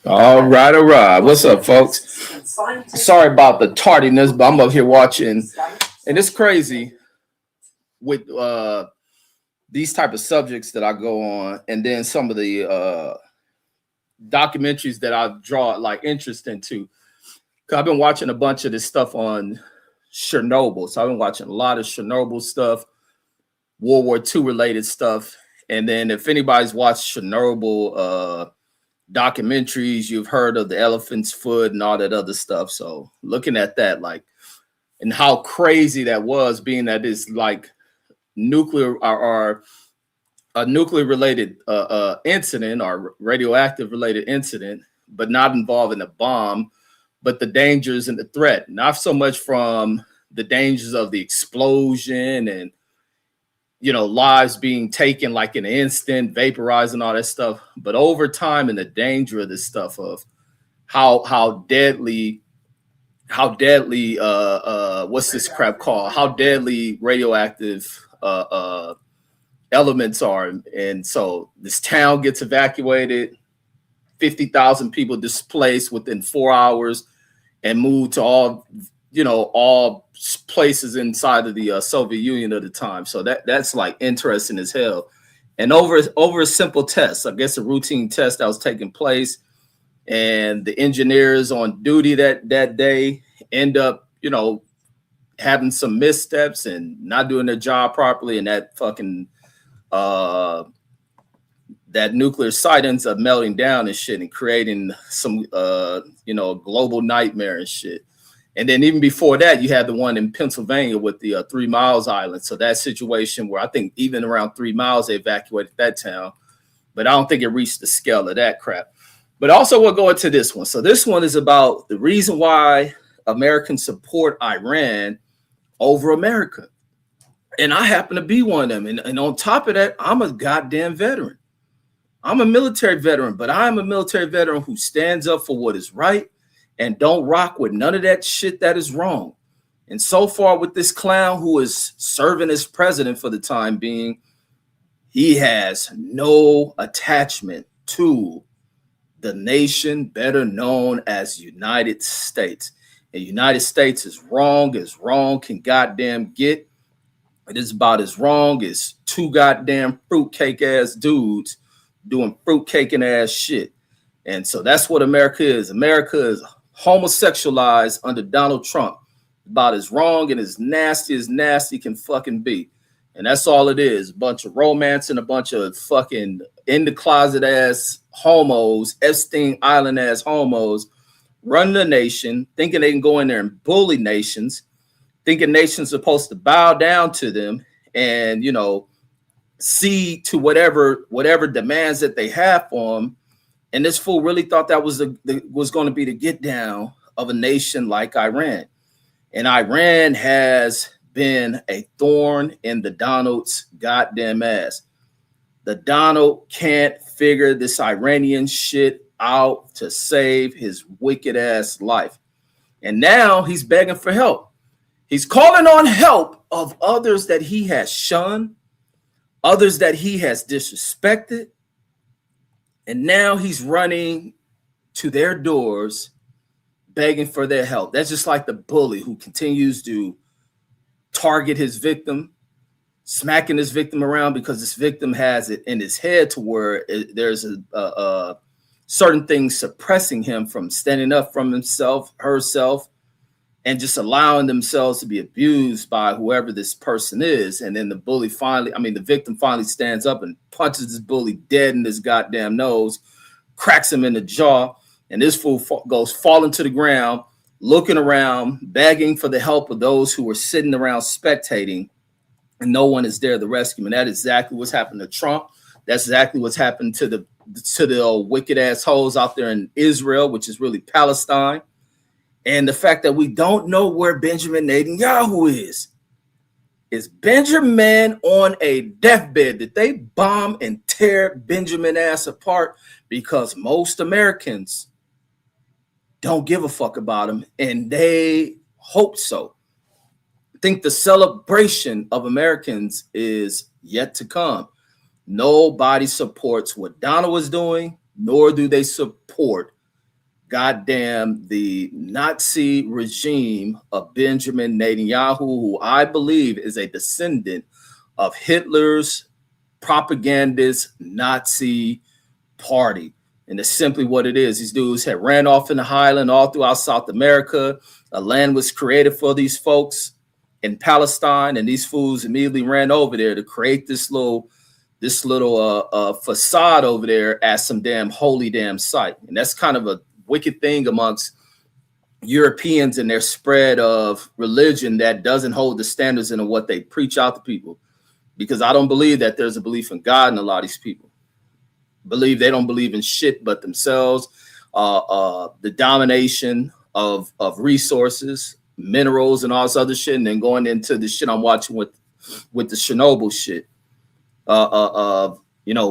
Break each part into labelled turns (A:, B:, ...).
A: All right, all right. What's up, folks? Sorry about the tardiness, but I'm up here watching, and it's crazy with these type of subjects that I go on, and then some of the documentaries that I draw like interest into. 'Cause I've been watching a bunch of this stuff on Chernobyl, so I've been watching a lot of Chernobyl stuff, World War II related stuff, and then if anybody's watched Chernobyl documentaries, you've heard of the elephant's foot and all that other stuff. So looking at that, like, and how crazy that was, being that it's like nuclear or a nuclear related incident or radioactive related incident, but not involving a bomb, but the dangers and the threat, not so much from the dangers of the explosion and lives being taken like in an instant, vaporized and all that stuff, but over time and the danger of this stuff of how deadly what's this crap called? How deadly radioactive elements are. And so this town gets evacuated, 50,000 people displaced within 4 hours and moved to all places inside of the Soviet Union at the time. So that's like interesting as hell. And over a simple test, I guess a routine test that was taking place, and the engineers on duty that day end up, having some missteps and not doing their job properly, and that fucking that nuclear site ends up melting down and shit and creating some global nightmare and shit. And then even before that, you had the one in Pennsylvania with the 3 Miles Island. So that situation where I think even around 3 miles, they evacuated that town. But I don't think it reached the scale of that crap. But also we'll go into this one. So this one is about the reason why Americans support Iran over America. And I happen to be one of them. And on top of that, I'm a goddamn veteran. I'm a military veteran, but I'm a military veteran who stands up for what is right and don't rock with none of that shit that is wrong. And so far with this clown who is serving as president for the time being, he has no attachment to the nation better known as United States. And United States is wrong as wrong can goddamn get. It is about as wrong as two goddamn fruitcake ass dudes doing fruitcaking ass shit. And so that's what America is. America is homosexualized under Donald Trump, about as wrong and as nasty can fucking be. And that's all it is. A bunch of romance and a bunch of fucking in the closet ass homos, Epstein Island ass homos running the nation, thinking they can go in there and bully nations, thinking nations are supposed to bow down to them and, see to whatever demands that they have for them. And this fool really thought that was going to be the get down of a nation like Iran. And Iran has been a thorn in the Donald's goddamn ass. The Donald can't figure this Iranian shit out to save his wicked ass life. And now he's begging for help. He's calling on help of others that he has shunned, others that he has disrespected. And now he's running to their doors, begging for their help. That's just like the bully who continues to target his victim, smacking his victim around because this victim has it in his head to where there's a certain things suppressing him from standing up from himself, herself, and just allowing themselves to be abused by whoever this person is. And then the victim finally stands up and punches this bully dead in his goddamn nose, cracks him in the jaw, and this fool goes falling to the ground, looking around, begging for the help of those who were sitting around spectating, and no one is there to rescue him. And that's exactly what's happened to Trump. That's exactly what's happened to the wicked assholes out there in Israel, which is really Palestine. And the fact that we don't know where Benjamin Netanyahu is. Is Benjamin on a deathbed? Did they bomb and tear Benjamin ass apart? Because most Americans don't give a fuck about him, and they hope so. I think the celebration of Americans is yet to come. Nobody supports what Donald was doing. nor do they support goddamn the Nazi regime of Benjamin Netanyahu, who I believe is a descendant of Hitler's propagandist Nazi party. And it's simply what it is. These dudes had ran off in the highland all throughout South America. A land was created for these folks in Palestine, and these fools immediately ran over there to create this little facade over there as some damn holy damn site. And that's kind of a wicked thing amongst Europeans and their spread of religion that doesn't hold the standards in what they preach out to people. Because I don't believe that there's a belief in God in a lot of these people. They don't believe in shit but themselves, the domination of resources, minerals, and all this other shit, and then going into the shit I'm watching with the Chernobyl shit,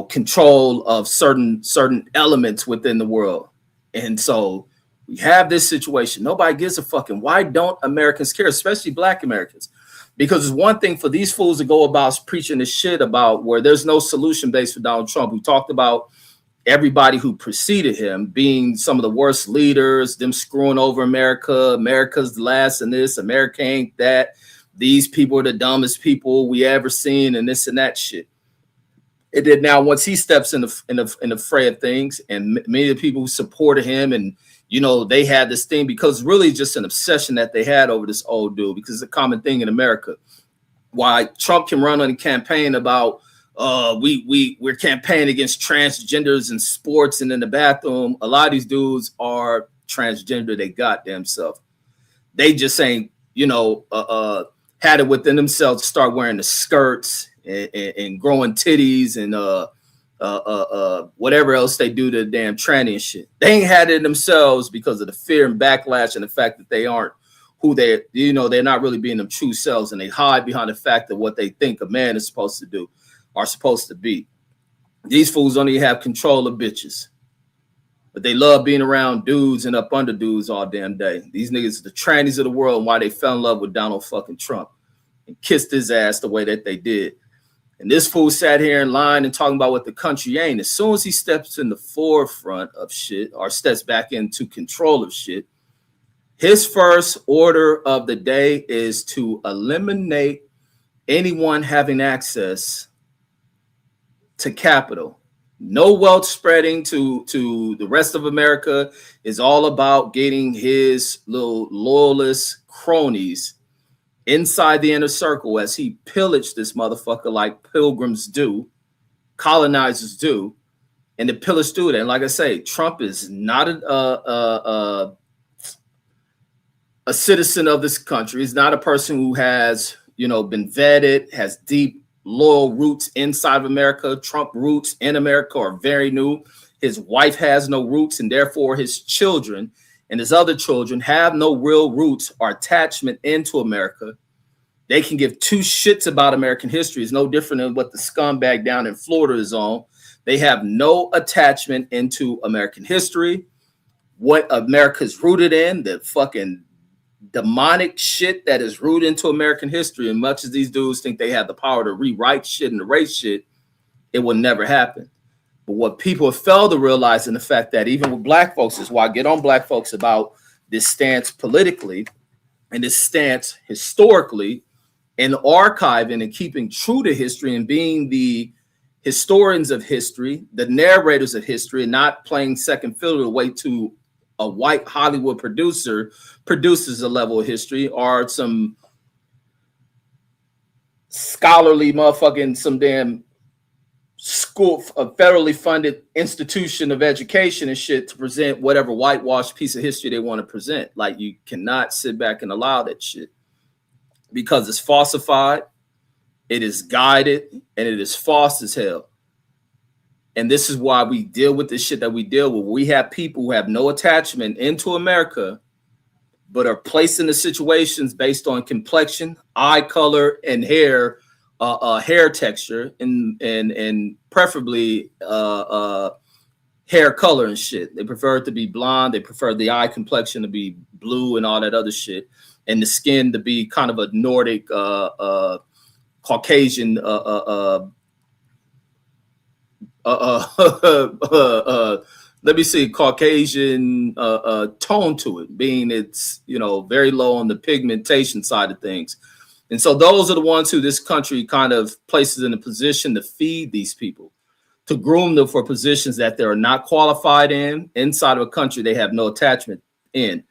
A: control of certain elements within the world. And so we have this situation. Nobody gives a fucking. Why don't Americans care, especially Black Americans? Because it's one thing for these fools to go about preaching this shit about where there's no solution based for Donald Trump, who talked about everybody who preceded him being some of the worst leaders, them screwing over America. America's the last in this. America ain't that. These people are the dumbest people we ever seen, and this and that shit. It did. Now, once he steps in the fray of things, and many of the people who supported him, and they had this thing because really just an obsession that they had over this old dude, because it's a common thing in America. Why Trump can run on a campaign about we're campaigning against transgenders in sports and in the bathroom. A lot of these dudes are transgender. They goddamn self. They just ain't had it within themselves to start wearing the skirts and growing titties and whatever else they do to the damn tranny and shit. They ain't had it themselves because of the fear and backlash and the fact that they aren't who they're not really being them true selves, and they hide behind the fact that what they think a man is supposed to do are supposed to be. These fools don't even have control of bitches, but they love being around dudes and up under dudes all damn day. These niggas are the trannies of the world, and why they fell in love with Donald fucking Trump and kissed his ass the way that they did. And this fool sat here in line and talking about what the country ain't. As soon as he steps in the forefront of shit or steps back into control of shit, his first order of the day is to eliminate anyone having access to capital. No wealth spreading to the rest of America. Is all about getting his little loyalist cronies inside the inner circle as he pillaged this motherfucker like pilgrims do, colonizers do, and the pillage do that. And like I say, Trump is not a citizen of this country. He's not a person who has, been vetted, has deep, loyal roots inside of America. Trump roots in America are very new. His wife has no roots, and therefore his children and his other children have no real roots or attachment into America. They can give two shits about American history. It's no different than what the scumbag down in Florida is on. They have no attachment into American history, what America's rooted in, the fucking demonic shit that is rooted into American history. And much as these dudes think they have the power to rewrite shit and erase shit, it will never happen. But what people have failed to realize in the fact that even with Black folks is why I get on Black folks about this stance politically and this stance historically and archiving and keeping true to history and being the historians of history, the narrators of history, and not playing second fiddle the way to a white Hollywood producer produces a level of history, or some scholarly motherfucking some damn school, a federally funded institution of education and shit to present whatever whitewashed piece of history they want to present. Like, you cannot sit back and allow that shit because it's falsified, it is guided, and it is false as hell. And this is why we deal with this shit that we deal with. We have people who have no attachment into America, but are placed in the situations based on complexion, eye color, and hair texture, and preferably hair color and shit. They prefer it to be blonde. They prefer the eye complexion to be blue and all that other shit, and the skin to be kind of a Nordic, Caucasian let me see, Caucasian tone to it, being it's, very low on the pigmentation side of things. And so those are the ones who this country kind of places in a position to feed these people, to groom them for positions that they're not qualified in, inside of a country they have no attachment in.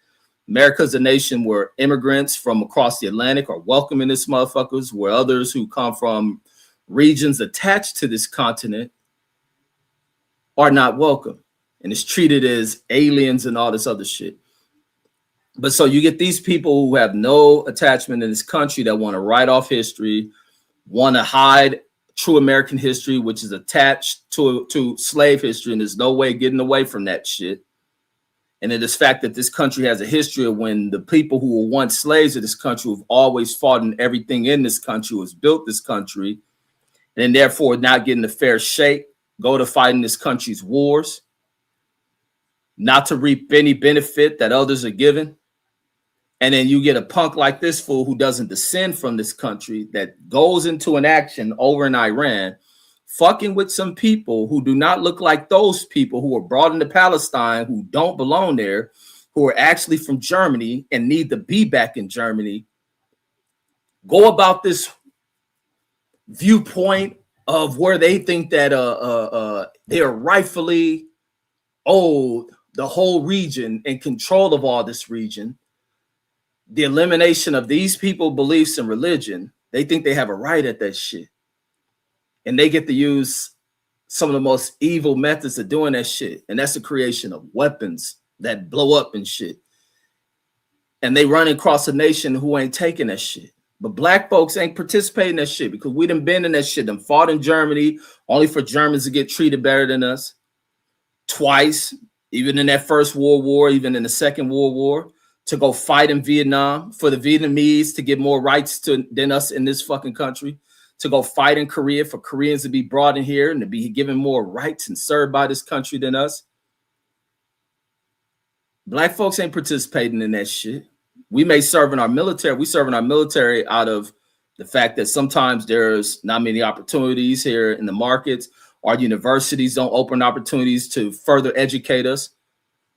A: America's a nation where immigrants from across the Atlantic are welcome in this motherfuckers, where others who come from regions attached to this continent are not welcome and is treated as aliens and all this other shit. But so you get these people who have no attachment in this country that want to write off history, want to hide true American history, which is attached to slave history, and there's no way getting away from that shit. And then this fact that this country has a history of when the people who were once slaves of this country have always fought in everything in this country, who has built this country, and therefore not getting a fair shake, go to fighting this country's wars, not to reap any benefit that others are given. And then you get a punk like this fool who doesn't descend from this country that goes into an action over in Iran, fucking with some people who do not look like those people who were brought into Palestine, who don't belong there, who are actually from Germany and need to be back in Germany. Go about this viewpoint of where they think that they are rightfully owed the whole region and control of all this region. The elimination of these people's beliefs and religion, they think they have a right at that shit. And they get to use some of the most evil methods of doing that shit. And that's the creation of weapons that blow up and shit. And they run across a nation who ain't taking that shit. But black folks ain't participating in that shit because we done been in that shit and fought in Germany only for Germans to get treated better than us twice, even in that first World War, even in the Second World War, to go fight in Vietnam for the Vietnamese to get more rights than us in this fucking country, to go fight in Korea for Koreans to be brought in here and to be given more rights and served by this country than us. Black folks ain't participating in that shit. We may serve in our military. We serve in our military out of the fact that sometimes there's not many opportunities here in the markets. Our universities don't open opportunities to further educate us.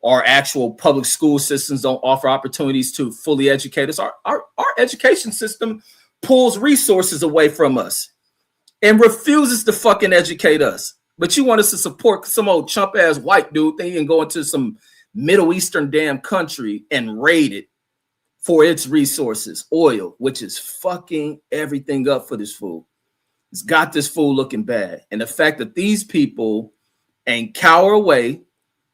A: Our actual public school systems don't offer opportunities to fully educate us. Our education system pulls resources away from us and refuses to fucking educate us. But you want us to support some old chump ass white dude thing and go into some Middle Eastern damn country and raid it for its resources, oil, which is fucking everything up for this fool. It's got this fool looking bad. And the fact that these people ain't cower away,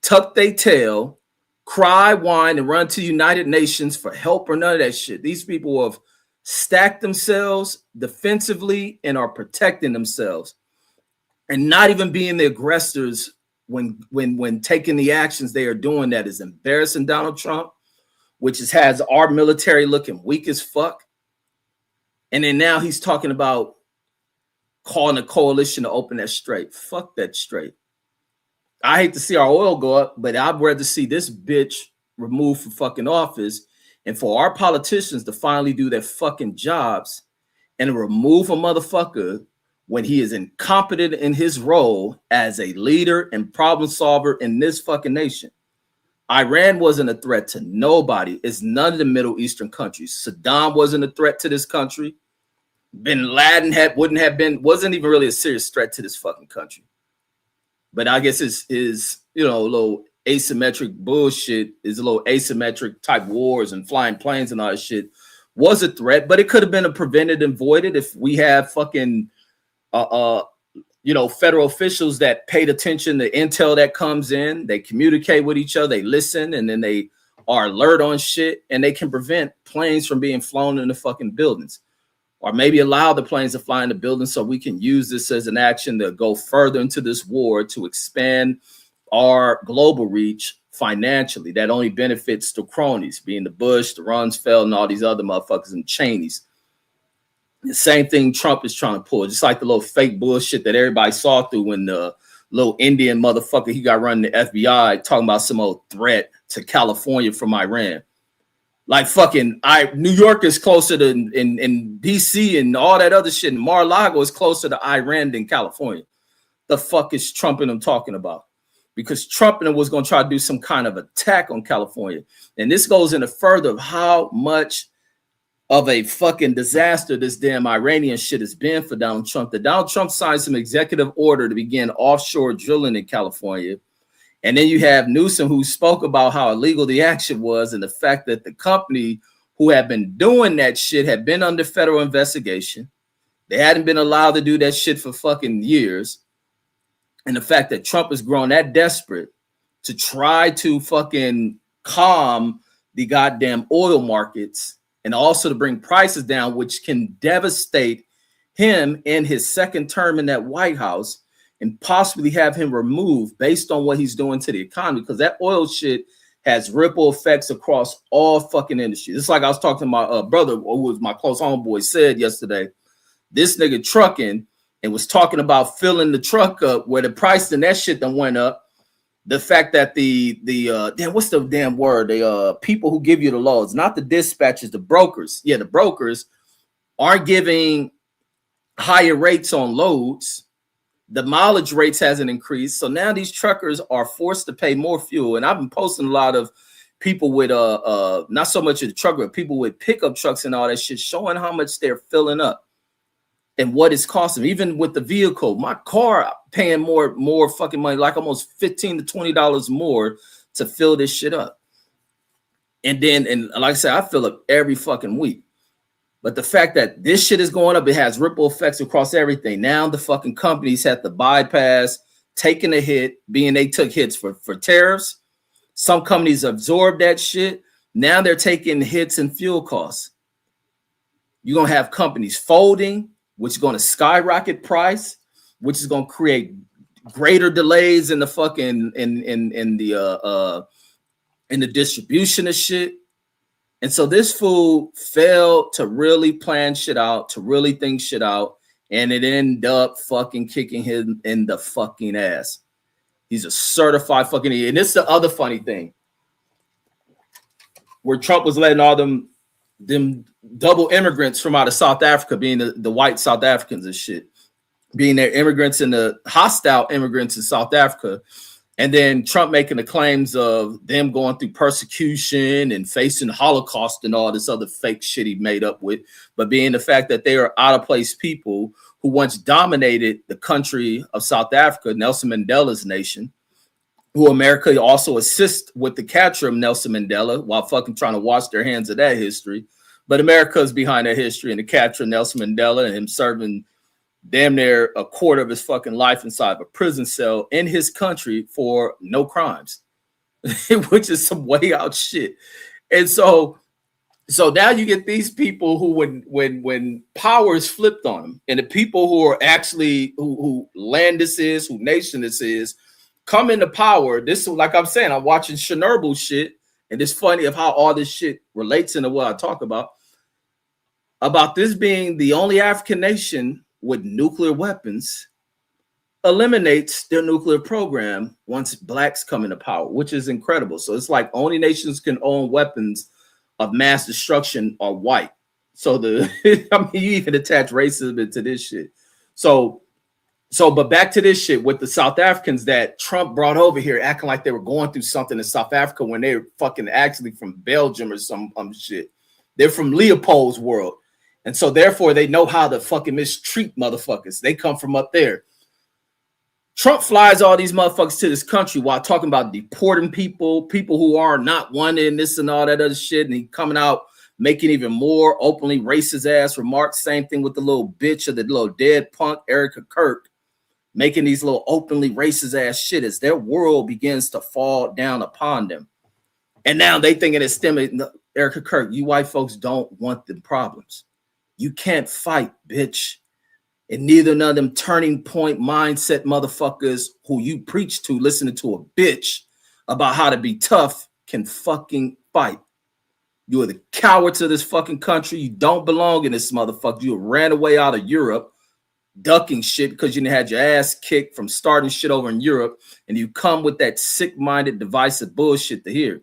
A: tuck their tail, cry, whine, and run to the United Nations for help or none of that shit. These people have stacked themselves defensively and are protecting themselves and not even being the aggressors when taking the actions they are doing. That is embarrassing Donald Trump, which has our military looking weak as fuck. And then now he's talking about calling a coalition to open that strait. Fuck that strait. I hate to see our oil go up, but I'd rather see this bitch removed from fucking office and for our politicians to finally do their fucking jobs and remove a motherfucker when he is incompetent in his role as a leader and problem solver in this fucking nation. Iran wasn't a threat to nobody. It's none of the Middle Eastern countries. Saddam wasn't a threat to this country. Bin Laden wasn't even really a serious threat to this fucking country. But I guess his a little asymmetric bullshit, is a little asymmetric type wars and flying planes and all that shit was a threat, but it could have been prevented and voided if we have fucking federal officials that paid attention to intel that comes in. They communicate with each other, they listen, and then they are alert on shit, and they can prevent planes from being flown in the fucking buildings. Or maybe allow the planes to fly in the building so we can use this as an action to go further into this war to expand our global reach financially. That only benefits the cronies, being the Bush, the Rumsfeld, and all these other motherfuckers and Cheneys. The same thing Trump is trying to pull, just like the little fake bullshit that everybody saw through when the little Indian motherfucker, he got running the FBI talking about some old threat to California from Iran. Like fucking New York is closer to in DC and all that other shit. And Mar-a-Lago is closer to Iran than California. the fuck is Trump and them talking about? Because Trump and them was going to try to do some kind of attack on California. And this goes into further of how much of a fucking disaster this damn Iranian shit has been for Donald Trump. That Donald Trump signed some executive order to begin offshore drilling in California. And then you have Newsom, who spoke about how illegal the action was and the fact that the company who had been doing that shit had been under federal investigation. They hadn't been allowed to do that shit for fucking years. And the fact that Trump has grown that desperate to try to fucking calm the goddamn oil markets and also to bring prices down, which can devastate him in his second term in that White House and possibly have him removed based on what he's doing to the economy, because that oil shit has ripple effects across all fucking industries. It's like I was talking to my brother, who was my close homeboy, said yesterday, this nigga trucking and was talking about filling the truck up where the price and that shit done went up. The fact that the damn, what's the damn word? The people who give you the loads, not the dispatchers, the brokers. Yeah, the brokers aren't giving higher rates on loads. The mileage rates hasn't increased. So now these truckers are forced to pay more fuel. And I've been posting a lot of people with not so much of the trucker, but people with pickup trucks and all that shit, showing how much they're filling up and what it's costing. Even with the vehicle, my car paying more fucking money, like almost $15 to $20 more to fill this shit up. And like I said, I fill up every fucking week. But the fact that this shit is going up, it has ripple effects across everything. Now the fucking companies have to bypass taking a hit, being they took hits for tariffs. Some companies absorbed that shit. Now they're taking hits in fuel costs. You're going to have companies folding, which is going to skyrocket price, which is going to create greater delays in the fucking in the distribution of shit. And so this fool failed to really plan shit out, to really think shit out, and it ended up fucking kicking him in the fucking ass. He's a certified fucking idiot. And this is the other funny thing, where Trump was letting all them double immigrants from out of South Africa, being the white South Africans and shit, being their immigrants and the hostile immigrants in South Africa. And then Trump making the claims of them going through persecution and facing Holocaust and all this other fake shit he made up with, but being the fact that they are out of place people who once dominated the country of South Africa, Nelson Mandela's nation, who America also assists with the capture of Nelson Mandela while fucking trying to wash their hands of that history. But America is behind that history and the capture of Nelson Mandela and him serving damn near a quarter of his fucking life inside of a prison cell in his country for no crimes, which is some way out shit. And so now you get these people who, when power is flipped on them, and the people who are actually who land this is, who nation this is, come into power. This, like I'm saying, I'm watching Chernobyl shit, and it's funny of how all this shit relates into what I talk about this being the only African nation with nuclear weapons eliminates their nuclear program once blacks come into power, which is incredible. So it's like only nations can own weapons of mass destruction are white. So I mean, you even attach racism into this shit. So, but back to this shit with the South Africans that Trump brought over here, acting like they were going through something in South Africa when they were fucking actually from Belgium or some shit. They're from Leopold's world. And so therefore they know how to fucking mistreat motherfuckers. They come from up there. Trump flies all these motherfuckers to this country while talking about deporting people who are not wanted and this and all that other shit. And he coming out making even more openly racist ass remarks. Same thing with the little bitch of the little dead punk Erica Kirk, making these little openly racist ass shit as their world begins to fall down upon them. And now they thinking it's stemming. Erica Kirk, you white folks don't want the problems. You can't fight, bitch. And neither none of them turning point mindset motherfuckers who you preach to, listening to a bitch about how to be tough, can fucking fight. You are the cowards of this fucking country. You don't belong in this motherfucker. You ran away out of Europe, ducking shit because you had your ass kicked from starting shit over in Europe, and you come with that sick-minded, divisive bullshit to hear.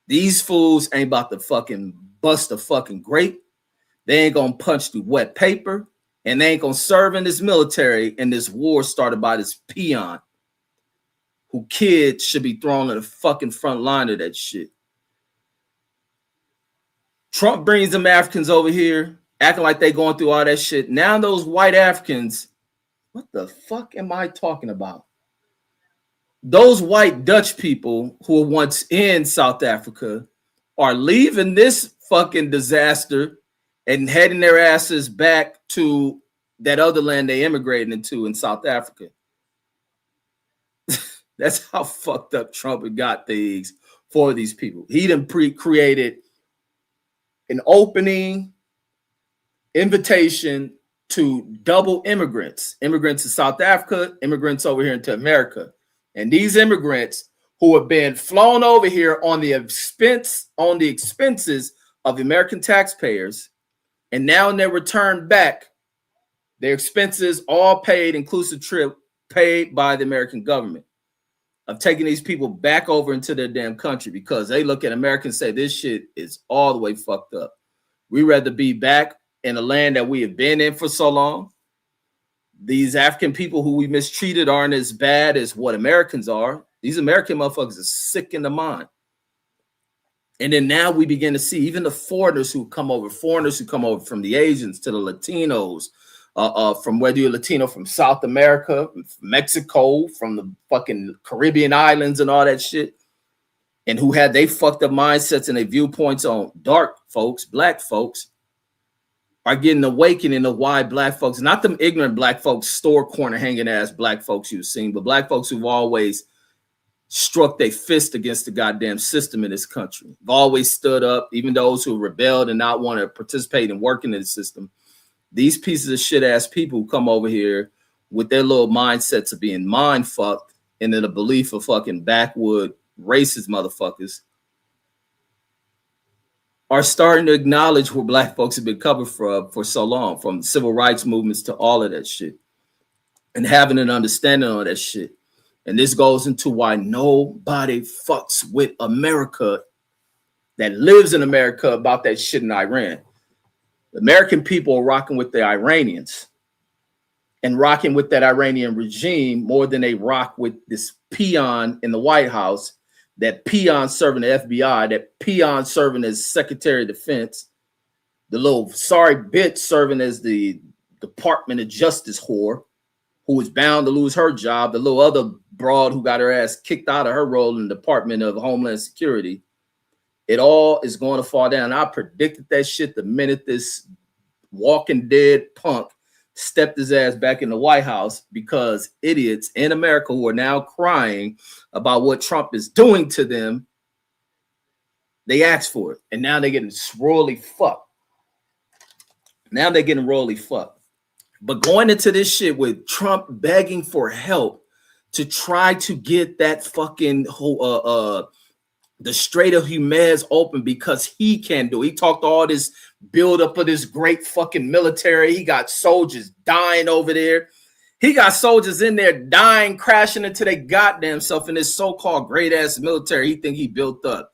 A: These fools ain't about to fucking bust a fucking grape. They ain't gonna punch through wet paper, And they ain't gonna serve in this military in this war started by this peon who kids should be thrown in the fucking front line of that shit. Trump brings them Africans over here, acting like they going through all that shit. Now those white Africans, what the fuck am I talking about? Those white Dutch people who were once in South Africa are leaving this fucking disaster and heading their asses back to that other land they immigrated into in South Africa. That's how fucked up Trump had got things for these people. He done created an opening invitation to double immigrants to South Africa, immigrants over here into America. And these immigrants who have been flown over here on the expenses of the American taxpayers, and now in their return back, their expenses all paid, inclusive trip paid by the American government, of taking these people back over into their damn country because they look at America and say, this shit is all the way fucked up. We'd rather be back in a land that we have been in for so long. These African people who we mistreated aren't as bad as what Americans are. These American motherfuckers are sick in the mind. And then now we begin to see even the foreigners who come over from the Asians to the Latinos, from whether you're Latino from South America, Mexico, from the fucking Caribbean islands and all that shit, and who had they fucked up mindsets and their viewpoints on dark folks, black folks, are getting awakening of why black folks, not them ignorant black folks, store corner hanging ass black folks you've seen, but black folks who've always struck their fist against the goddamn system in this country. They've always stood up, even those who rebelled and not want to participate in working in the system. These pieces of shit ass people who come over here with their little mindsets of being mind fucked and then a belief of fucking backwood racist motherfuckers are starting to acknowledge where black folks have been covered for so long, from civil rights movements to all of that shit, and having an understanding of that shit. And this goes into why nobody fucks with America that lives in America about that shit in Iran. The American people are rocking with the Iranians and rocking with that Iranian regime more than they rock with this peon in the White House, that peon serving the FBI, that peon serving as Secretary of Defense, the little sorry bitch serving as the Department of Justice whore, who is bound to lose her job, the little other broad who got her ass kicked out of her role in the Department of Homeland Security. It all is going to fall down. I predicted that shit the minute this walking dead punk stepped his ass back in the White House, because idiots in America who are now crying about what Trump is doing to them, they asked for it. And now they're getting royally fucked. But going into this shit with Trump begging for help to try to get that fucking whole the Strait of Hormuz open because he can do it. He talked all this build up of this great fucking military. He got soldiers dying over there. He got soldiers in there dying, crashing into their goddamn self in this so-called great ass military he think he built up.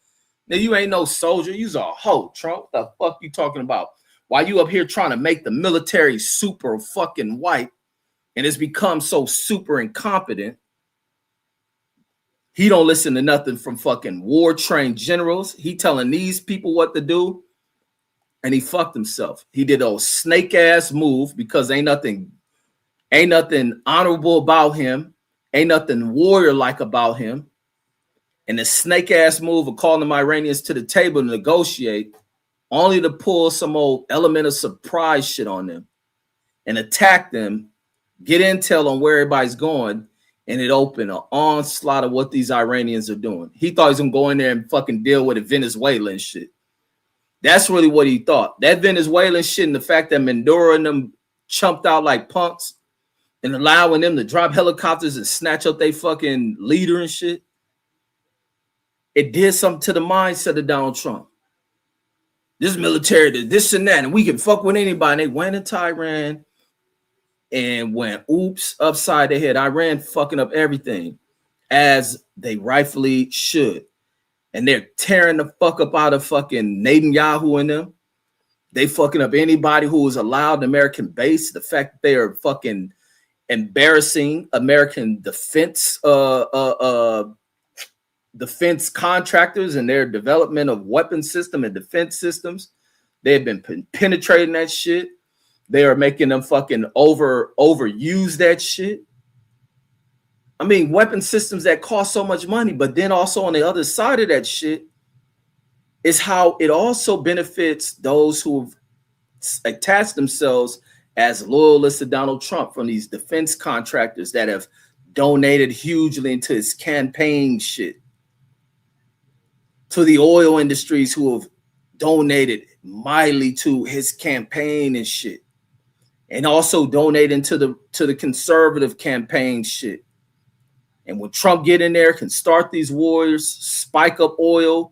A: Now you ain't no soldier. You's a hoe, Trump. What the fuck you talking about? Why you up here trying to make the military super fucking white and it's become so super incompetent? He don't listen to nothing from fucking war-trained generals. He telling these people what to do, and he fucked himself. He did a snake-ass move because ain't nothing honorable about him, ain't nothing warrior-like about him. And the snake-ass move of calling the Iranians to the table to negotiate, only to pull some old element of surprise shit on them and attack them, get intel on where everybody's going, and it opened an onslaught of what these Iranians are doing. He thought he was going to go in there and fucking deal with the Venezuelan shit. That's really what he thought. That Venezuelan shit and the fact that Maduro and them chumped out like punks and allowing them to drop helicopters and snatch up their fucking leader and shit, it did something to the mindset of Donald Trump. This military, this and that, and we can fuck with anybody. And they went into Iran and went oops upside their head. Iran fucking up everything as they rightfully should. And they're tearing the fuck up out of fucking Netanyahu and them. They fucking up anybody who is allowed an American base. The fact that they are fucking embarrassing American defense defense contractors and their development of weapon system and defense systems. They have been penetrating that shit. They are making them fucking overuse that shit. I mean, weapon systems that cost so much money, but then also on the other side of that shit is how it also benefits those who've attached themselves as loyalists to Donald Trump from these defense contractors that have donated hugely into his campaign shit, to the oil industries who have donated mightily to his campaign and shit, and also donating to the conservative campaign shit. And when Trump get in there, can start these wars, spike up oil,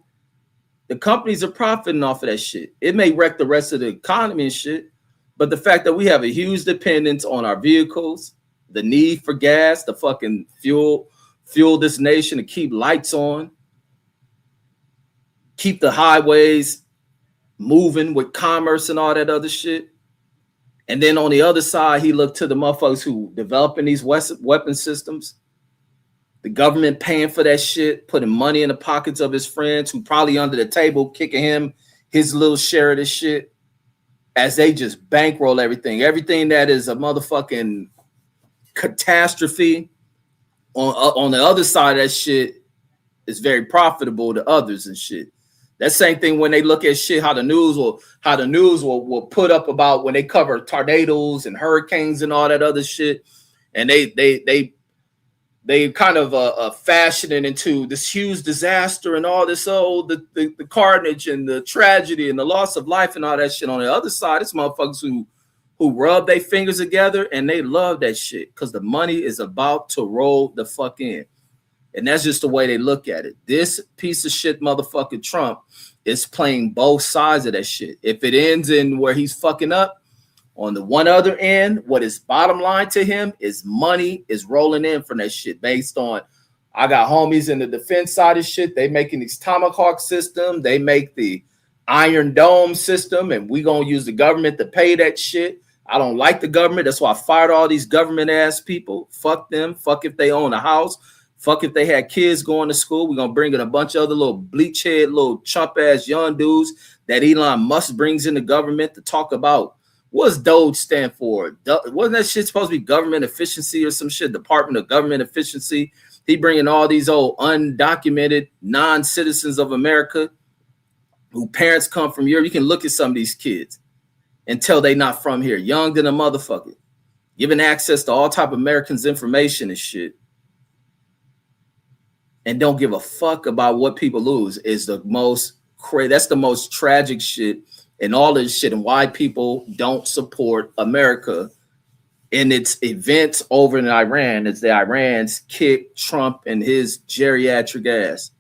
A: the companies are profiting off of that shit. It may wreck the rest of the economy and shit, but the fact that we have a huge dependence on our vehicles, the need for gas, the fucking fuel this nation to keep lights on, keep the highways moving with commerce and all that other shit. And then on the other side, he looked to the motherfuckers who developing these weapon systems, the government paying for that shit, putting money in the pockets of his friends who probably under the table kicking him his little share of this shit as they just bankroll everything. Everything that is a motherfucking catastrophe on the other side of that shit is very profitable to others and shit. That same thing when they look at shit, how the news will put up about when they cover tornadoes and hurricanes and all that other shit, and they kind of fashion it into this huge disaster and all this the carnage and the tragedy and the loss of life and all that shit. On the other side, it's motherfuckers who rub their fingers together and they love that shit because the money is about to roll the fuck in. And that's just the way they look at it. This piece of shit motherfucker Trump is playing both sides of that shit. If it ends in where he's fucking up, on the one other end, what is bottom line to him is money is rolling in from that shit based on, I got homies in the defense side of shit. They making these Tomahawk system. They make the Iron Dome system, and we going to use the government to pay that shit. I don't like the government. That's why I fired all these government ass people. Fuck them. Fuck if they own a house. Fuck if they had kids going to school. We're going to bring in a bunch of other little bleach head, little chump ass young dudes that Elon Musk brings in the government to talk about. What does DOGE stand for? Wasn't that shit supposed to be government efficiency or some shit? Department of Government Efficiency. He bringing all these old undocumented non-citizens of America who parents come from Europe. You can look at some of these kids and tell they not from here. Young than a motherfucker. Giving access to all type of Americans' information and shit. And don't give a fuck about what people lose is the most crazy. That's the most tragic shit in all this shit, and why people don't support America in its events over in Iran as the Irans kick Trump and his geriatric ass.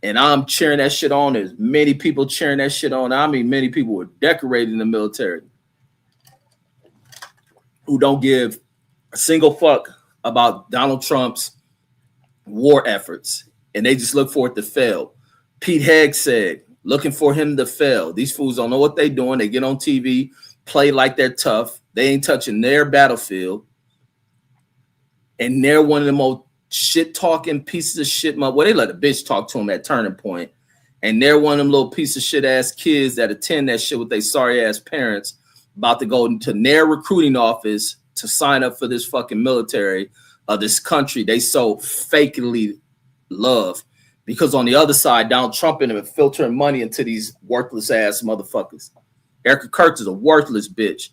A: And I'm cheering that shit on. There's many people cheering that shit on. I mean, many people were decorated in the military who don't give a single fuck about Donald Trump's war efforts, and they just look for it to fail. Pete Hegg said, looking for him to fail. These fools don't know what they're doing. They get on TV, play like they're tough. They ain't touching their battlefield. And they're one of the most shit-talking pieces of shit. Well, they let a bitch talk to them at Turning Point. And they're one of them little piece of shit-ass kids that attend that shit with their sorry-ass parents about to go into their recruiting office to sign up for this fucking military of this country they so fakely love. Because on the other side, Donald Trump and him are filtering money into these worthless ass motherfuckers. Erica Kirk is a worthless bitch.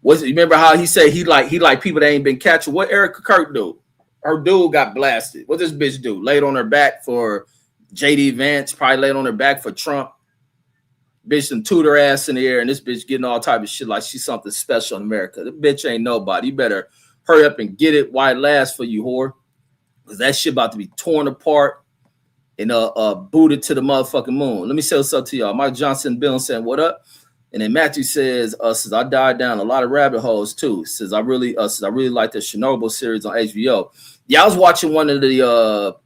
A: You remember how he said he like people that ain't been catching? What Erica Kirk do? Her dude got blasted. What this bitch do? Laid on her back for JD Vance, probably laid on her back for Trump. Bitch done toot her ass in the air, and this bitch getting all type of shit like she's something special in America. The bitch ain't nobody. You better hurry up and get it while it lasts for you, whore. Because that shit about to be torn apart and booted to the motherfucking moon. Let me say what's up to y'all. Mike Johnson Bill saying, what up? And then Matthew says I died down a lot of rabbit holes too. Says I really like the Chernobyl series on HBO. Yeah, I was watching one of the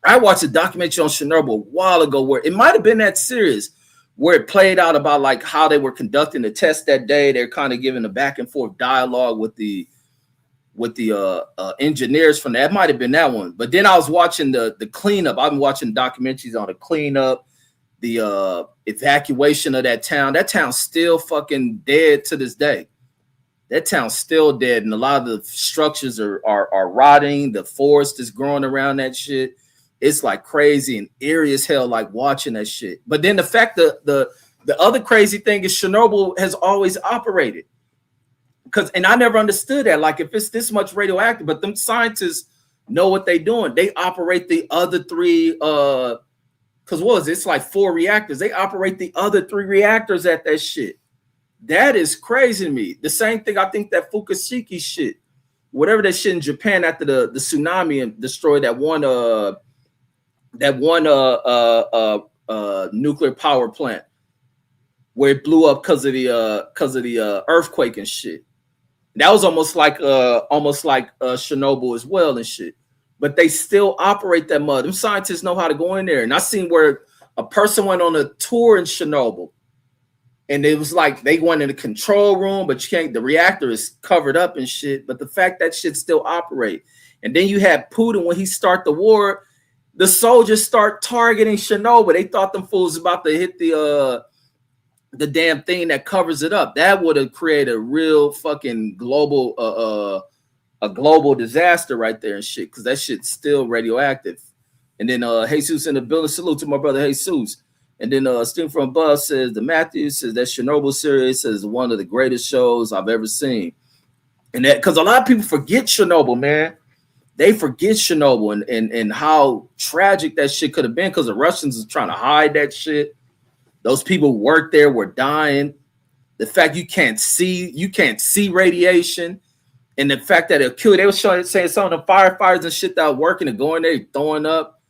A: I watched a documentary on Chernobyl a while ago where it might have been that series where it played out about like how they were conducting the test that day. They're kind of giving a back and forth dialogue with the engineers from that. It might have been that one. But then I was watching the cleanup. I've been watching documentaries on the cleanup, the evacuation of that town. That town's still fucking dead to this day. That town's still dead, and a lot of the structures are rotting. The forest is growing around that shit. It's like crazy and eerie as hell, like watching that shit. But then the fact that the other crazy thing is Chernobyl has always operated. And I never understood that. Like, if it's this much radioactive, but them scientists know what they're doing. They operate the other three, because it's like 4 reactors. They operate the other 3 reactors at that shit. That is crazy to me. The same thing, I think that Fukushima shit, whatever that shit in Japan after the tsunami and destroyed that one nuclear power plant where it blew up because of the earthquake and shit. That was almost like Chernobyl as well and shit. But they still operate that mud. Them scientists know how to go in there. And I seen where a person went on a tour in Chernobyl, and it was like they went in the control room, but you can't. The reactor is covered up and shit. But the fact that shit still operate. And then you had Putin when he start the war. The soldiers start targeting Chernobyl. They thought them fools about to hit the damn thing that covers it up. That would have created a real fucking global disaster right there and shit, because that shit's still radioactive. And then Jesus in the building. Salute to my brother Jesus. And then student from above says, the Matthews says that Chernobyl series is one of the greatest shows I've ever seen. And that because a lot of people forget Chernobyl, man. They forget Chernobyl and how tragic that shit could have been, because the Russians was trying to hide that shit. Those people who worked there were dying. The fact you can't see radiation, and the fact that it'll kill. They were saying some of the firefighters and shit that were working and going there throwing up.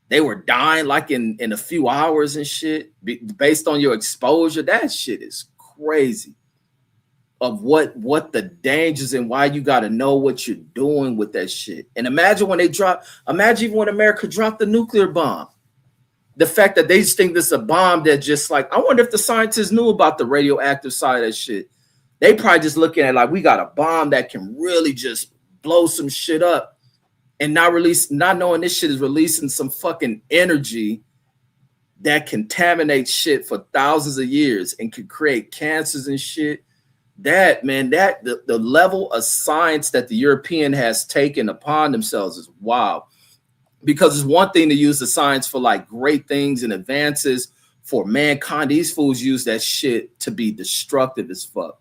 A: They were dying like in a few hours and shit based on your exposure. That shit is crazy. Of what the dangers and why you got to know what you're doing with that shit. And imagine even when America dropped the nuclear bomb. The fact that they just think this is a bomb that just like, I wonder if the scientists knew about the radioactive side of that shit. They probably just looking at like, we got a bomb that can really just blow some shit up, and not knowing this shit is releasing some fucking energy that contaminates shit for thousands of years and can create cancers and shit. That, man, the level of science that the European has taken upon themselves is wild. Because it's one thing to use the science for like great things and advances for mankind. These fools use that shit to be destructive as fuck.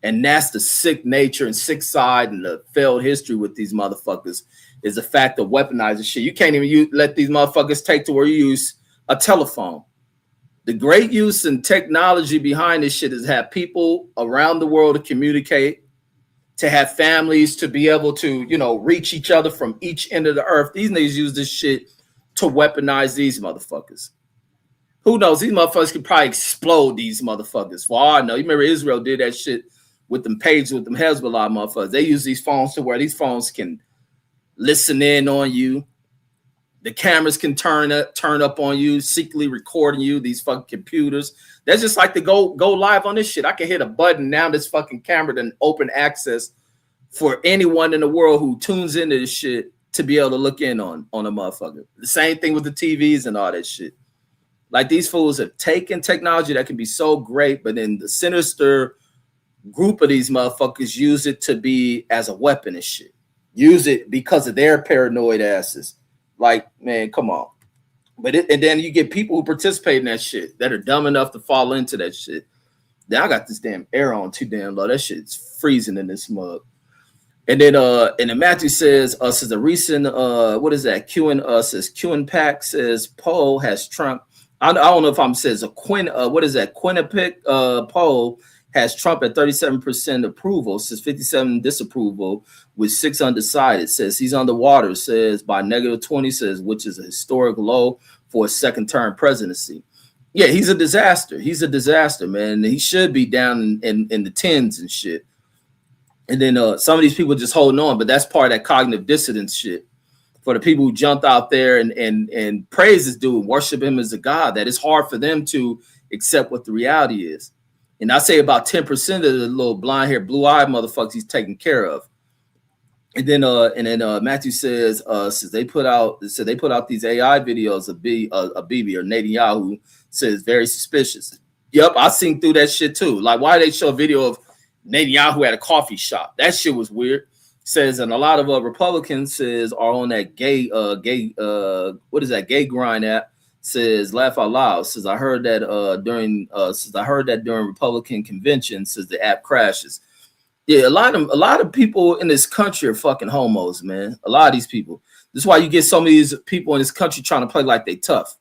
A: And that's the sick nature and sick side and the failed history with these motherfuckers, is the fact of weaponizing shit. You can't even let these motherfuckers take to where you use a telephone. The great use and technology behind this shit is have people around the world to communicate, to have families to be able to, reach each other from each end of the earth. These niggas use this shit to weaponize these motherfuckers. Who knows? These motherfuckers could probably explode these motherfuckers. For all I know, you remember Israel did that shit with them pages, with them Hezbollah motherfuckers. They use these phones to where these phones can listen in on you. The cameras can turn up on you, secretly recording you, these fucking computers. That's just like to go live on this shit. I can hit a button now, this fucking camera then open access for anyone in the world who tunes into this shit to be able to look in on a motherfucker. The same thing with the TVs and all that shit. Like, these fools have taken technology that can be so great, but then the sinister group of these motherfuckers use it to be as a weapon and shit. Use it because of their paranoid asses. Like, man, come on. And then you get people who participate in that shit that are dumb enough to fall into that shit. Then I got this damn air on too damn low. That shit's freezing in this mug. And then Matthew says, says a recent what is that? Says Pack says poll has Trump. I don't know if I'm says a what is that? Quinnipiac poll has Trump at 37% approval, says 57 disapproval, with 6 undecided. Says he's underwater, says by -20, says, which is a historic low for a second-term presidency. Yeah, he's a disaster. He's a disaster, man. He should be down in the tens and shit. And then some of these people just holding on, but that's part of that cognitive dissonance shit. For the people who jumped out there and praise this dude, worship him as a god, that it's hard for them to accept what the reality is. And I say about 10% of the little blonde hair, blue eyed motherfuckers he's taking care of. And then Matthew says they put out these AI videos of Bibi or Netanyahu, says very suspicious. Yep, I seen through that shit too. Like, why they show a video of Netanyahu at a coffee shop? That shit was weird. Says, and a lot of Republicans says are on that gay grind app. Says, laugh out loud. Says, I heard that during Republican convention. Says the app crashes. Yeah, a lot of people in this country are fucking homos, man. A lot of these people. This is why you get some of these people in this country trying to play like they tough.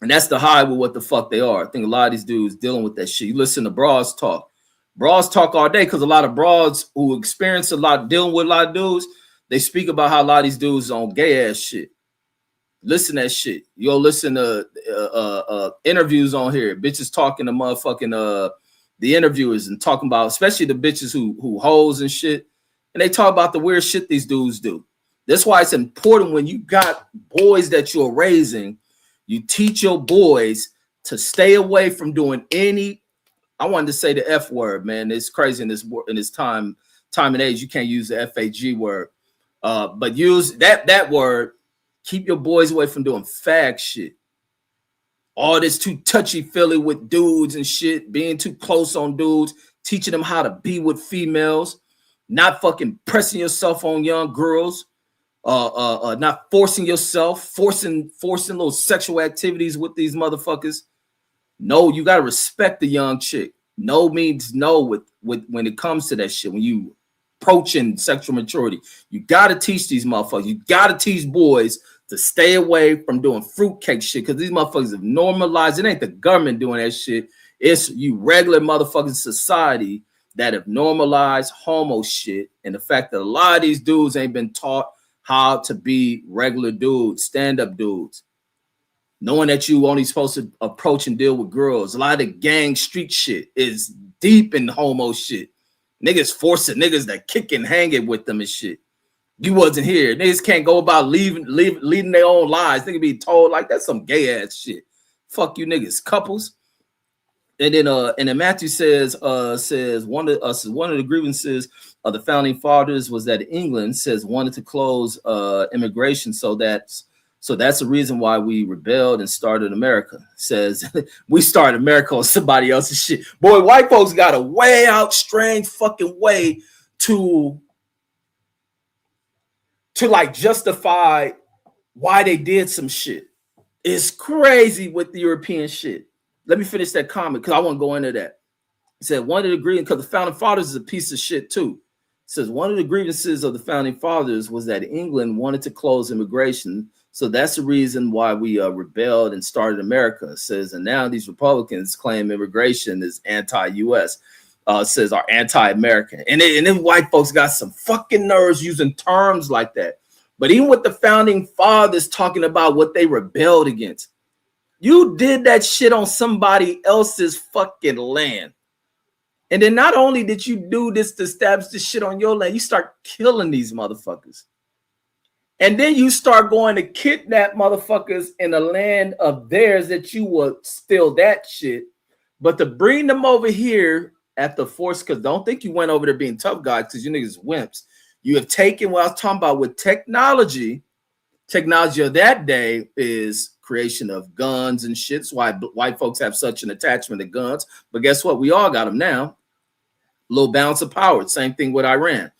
A: And that's the high with what the fuck they are. I think a lot of these dudes dealing with that shit. You listen to bras talk all day, because a lot of bras who experience dealing with a lot of dudes, they speak about how a lot of these dudes is on gay ass shit. Listen to that shit. You'll listen to interviews on here. Bitches talking to motherfucking the interviewers and talking about, especially the bitches who hoes and shit. And they talk about the weird shit these dudes do. That's why it's important when you got boys that you're raising, you teach your boys to stay away from doing any. I wanted to say the F word, man. It's crazy in this time and age. You can't use the FAG word, but use that word. Keep your boys away from doing fag shit. All this too touchy-feely with dudes and shit, being too close on dudes, teaching them how to be with females, not fucking pressing yourself on young girls, not forcing yourself, forcing little sexual activities with these motherfuckers. No, you gotta respect the young chick. No means no with when it comes to that shit. When you approaching sexual maturity, you gotta teach these motherfuckers. You gotta teach boys to stay away from doing fruitcake shit, because these motherfuckers have normalized. It ain't the government doing that shit. It's you regular motherfucking society that have normalized homo shit, and the fact that a lot of these dudes ain't been taught how to be regular dudes, stand-up dudes. Knowing that you only supposed to approach and deal with girls. A lot of the gang street shit is deep in homo shit. Niggas forcing niggas that kick and hang it with them and shit. You wasn't here. Niggas can't go about leading their own lives. Niggas be told like that's some gay ass shit. Fuck you niggas, couples. And then Matthew says one of the grievances of the founding fathers was that England says wanted to close immigration, so that's the reason why we rebelled and started America. Says we started America on somebody else's shit. Boy, white folks got a way out strange fucking way to like justify why they did some shit. It's crazy with the European shit. Let me finish that comment because I want to go into that. He said one of the grievances, because the founding fathers is a piece of shit too. It says one of the grievances of the founding fathers was that England wanted to close immigration. So that's the reason why we rebelled and started America. It says, and now these Republicans claim immigration is anti-US. Says are anti-American. And then white folks got some fucking nerves using terms like that. But even with the founding fathers talking about what they rebelled against, you did that shit on somebody else's fucking land. And then not only did you do this to establish this shit on your land, you start killing these motherfuckers. And then you start going to kidnap motherfuckers in the land of theirs that you will steal that shit. But to bring them over here at the force, because don't think you went over there being tough guys because you niggas wimps. You have taken what I was talking about with technology. Technology of that day is creation of guns and shit. That's why white folks have such an attachment to guns. But guess what? We all got them now. Little balance of power. Same thing with Iran.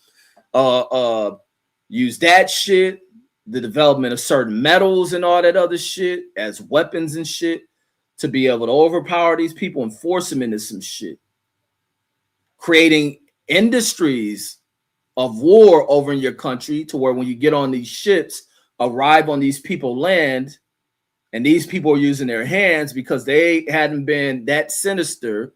A: Use that shit, the development of certain metals and all that other shit as weapons and shit to be able to overpower these people and force them into some shit. Creating industries of war over in your country to where when you get on these ships, arrive on these people's land, and these people are using their hands because they hadn't been that sinister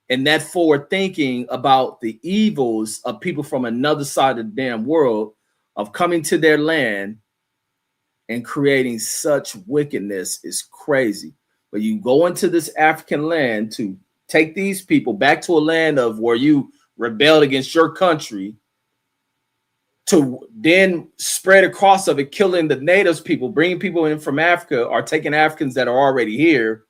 A: and that forward thinking about the evils of people from another side of the damn world of coming to their land and creating such wickedness is crazy. But you go into this African land to take these people back to a land of where you rebelled against your country, to then spread across of it, killing the natives people, bringing people in from Africa or taking Africans that are already here,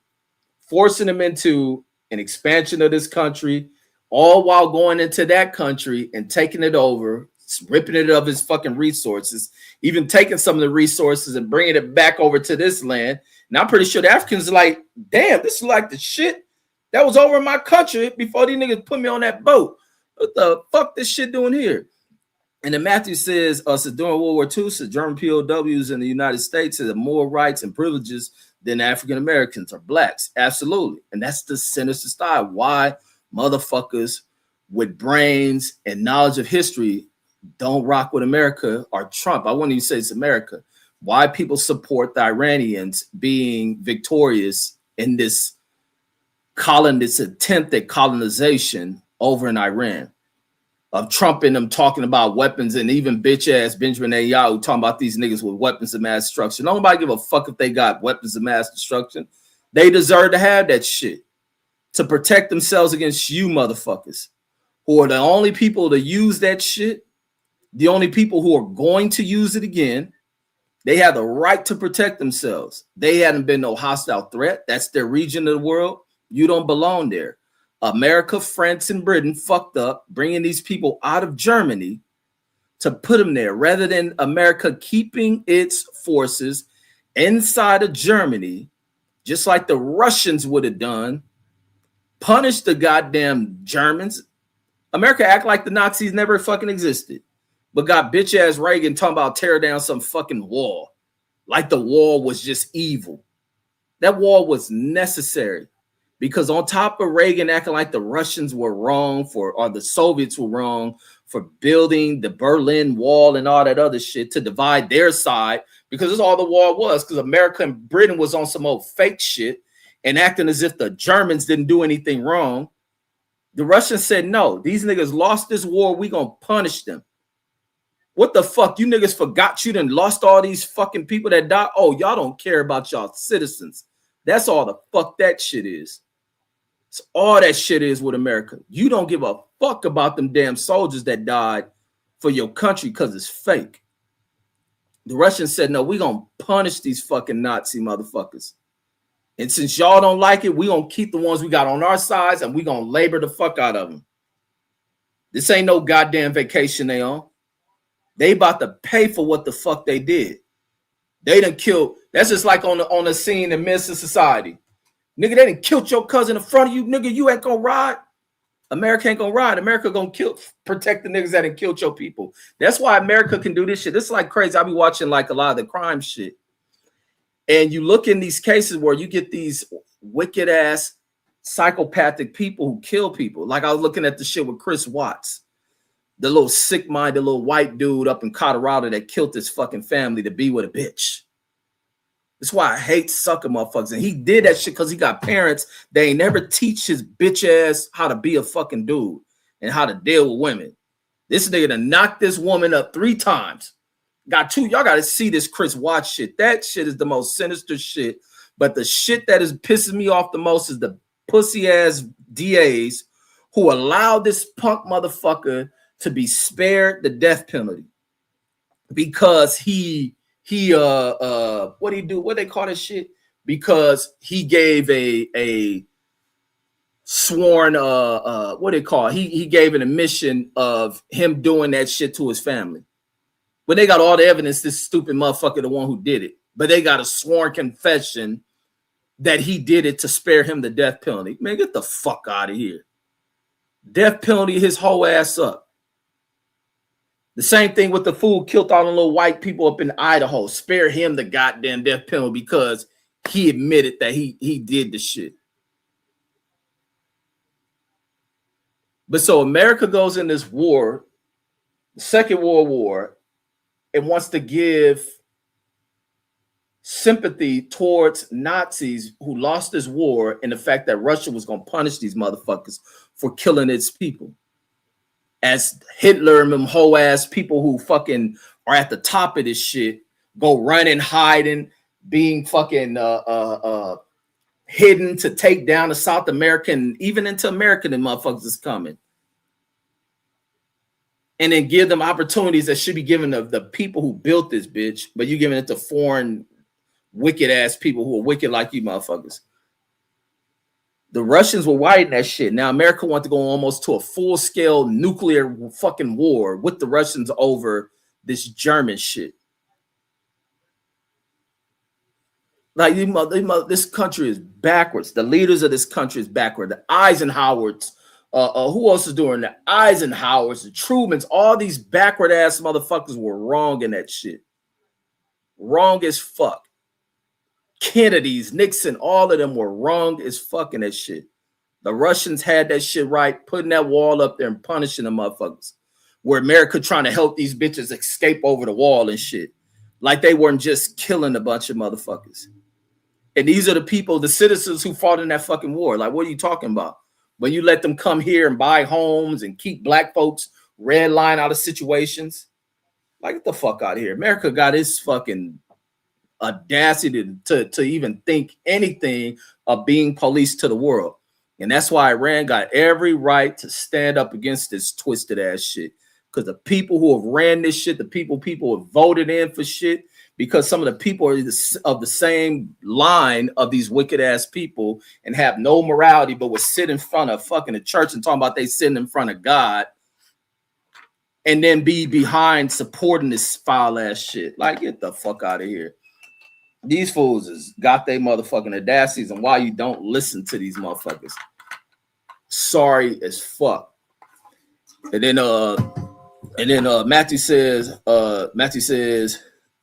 A: forcing him into an expansion of this country, all while going into that country and taking it over, ripping it of his fucking resources, even taking some of the resources and bringing it back over to this land. And I'm pretty sure the Africans are like, damn, this is like the shit that was over in my country before these niggas put me on that boat. What the fuck this shit doing here? And then Matthew says, so during World War II, so German POWs in the United States had more rights and privileges than African Americans or blacks. Absolutely. And that's the sinister style. Why motherfuckers with brains and knowledge of history don't rock with America or Trump. I wouldn't even say it's America. Why people support the Iranians being victorious in this attempt at colonization over in Iran, of Trump and them talking about weapons, and even bitch ass Benjamin Netanyahu talking about these niggas with weapons of mass destruction. Nobody give a fuck if they got weapons of mass destruction. They deserve to have that shit to protect themselves against you motherfuckers, who are the only people to use that shit, the only people who are going to use it again. They have the right to protect themselves. They haven't been no hostile threat. That's their region of the world. You don't belong there. America, France, and Britain fucked up bringing these people out of Germany to put them there, rather than America keeping its forces inside of Germany, just like the Russians would have done, punish the goddamn Germans. America act like the Nazis never fucking existed, but got bitch ass Reagan talking about tear down some fucking wall, like the wall was just evil. That wall was necessary. Because on top of Reagan acting like the Russians were wrong or the Soviets were wrong for building the Berlin Wall and all that other shit to divide their side, because that's all the wall was, because America and Britain was on some old fake shit and acting as if the Germans didn't do anything wrong. The Russians said, no, these niggas lost this war. We gonna punish them. What the fuck? You niggas forgot you done lost all these fucking people that died? Oh, y'all don't care about y'all citizens. That's all the fuck that shit is. All that shit is with America. You don't give a fuck about them damn soldiers that died for your country because it's fake. The Russians said, no, we're going to punish these fucking Nazi motherfuckers. And since y'all don't like it, we're going to keep the ones we got on our sides and we're going to labor the fuck out of them. This ain't no goddamn vacation they on. They about to pay for what the fuck they did. They done killed. That's just like on the scene in Menace to Society. Nigga, they done killed your cousin in front of you. Nigga, you ain't gonna ride. America ain't gonna ride. America gonna protect the niggas that done killed your people. That's why America can do this shit. This is like crazy. I be watching like a lot of the crime shit. And you look in these cases where you get these wicked ass psychopathic people who kill people. Like I was looking at the shit with Chris Watts, the little sick-minded little white dude up in Colorado that killed his fucking family to be with a bitch. That's why I hate sucker motherfuckers. And he did that shit because he got parents. They ain't never teach his bitch ass how to be a fucking dude and how to deal with women. This nigga done knocked this woman up 3 times. Got 2. Y'all got to see this Chris Watts shit. That shit is the most sinister shit. But the shit that is pissing me off the most is the pussy ass DAs who allowed this punk motherfucker to be spared the death penalty because he what do you do? What they call this shit? Because he gave a sworn what they call he gave an admission of him doing that shit to his family. But they got all the evidence, this stupid motherfucker, the one who did it. But they got a sworn confession that he did it to spare him the death penalty. Man, get the fuck out of here. Death penalty his whole ass up. The same thing with the fool killed all the little white people up in Idaho. Spare him the goddamn death penalty because he admitted that he did the shit. But so America goes in this war, the Second World War, and wants to give sympathy towards Nazis who lost this war and the fact that Russia was going to punish these motherfuckers for killing its people. As Hitler and them whole ass people who fucking are at the top of this shit go running, hiding, being fucking hidden to take down the South American, even into America, the motherfuckers is coming. And then give them opportunities that should be given to the people who built this bitch, but you giving it to foreign wicked ass people who are wicked like you motherfuckers. The Russians were writing that shit. Now America wanted to go almost to a full-scale nuclear fucking war with the Russians over this German shit. Like this country is backwards. The leaders of this country is backward. The Eisenhowers, who else is doing that? Eisenhowers, the Trumans, all these backward ass motherfuckers were wrong in that shit. Wrong as fuck. Kennedys, Nixon, all of them were wrong as fuck in that shit. The Russians had that shit right, putting that wall up there and punishing the motherfuckers. Where America trying to help these bitches escape over the wall and shit. Like they weren't just killing a bunch of motherfuckers. And these are the people, the citizens who fought in that fucking war. Like, what are you talking about? When you let them come here and buy homes and keep black folks red line out of situations. Like, get the fuck out of here. America got its fucking audacity to even think anything of being police to the world. And that's why Iran got every right to stand up against this twisted ass shit. Because the people who have ran this shit, the people have voted in for shit, because some of the people are of the same line of these wicked ass people and have no morality, but will sit in front of fucking the church and talking about they sitting in front of God and then be behind supporting this foul ass shit. Like, get the fuck out of here. These fools has got their motherfucking audacities, and why you don't listen to these motherfuckers. Sorry as fuck. And then Matthew says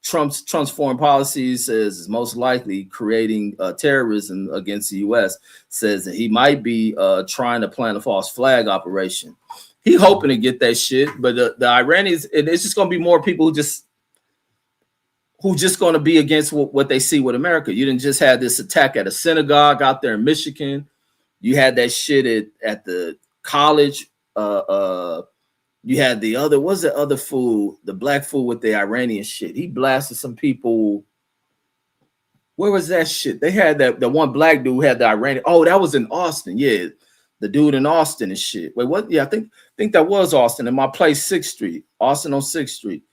A: Trump's foreign policy says is most likely creating terrorism against the U.S. Says that he might be trying to plan a false flag operation. He hoping to get that shit, but the Iranians, it's just gonna be more people who just going to be against what they see with America. You didn't just have this attack at a synagogue out there in Michigan. You had that shit at the college. You had the other, what's the other fool? The black fool with the Iranian shit. He blasted some people. Where was that shit? They had the one black dude who had the Iranian. Oh, that was in Austin. Yeah, the dude in Austin and shit. Wait, what? Yeah, I think that was Austin. In my place, 6th Street. Austin on 6th Street.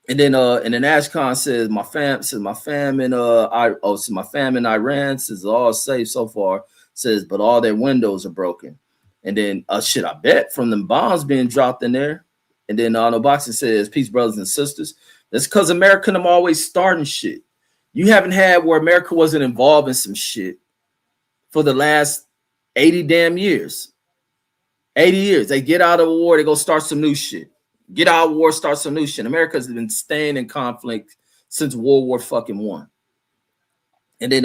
A: And then Ashcon says my fam in Iran says all safe so far. Says, but all their windows are broken. And then shit, I bet from them bombs being dropped in there. And then No Boxing says, peace, brothers and sisters. That's because America them always starting shit. You haven't had where America wasn't involved in some shit for the last 80 damn years. 80 years. They get out of a war, they go start some new shit. Get out of war, start some new shit. America's been staying in conflict since World War fucking I. And then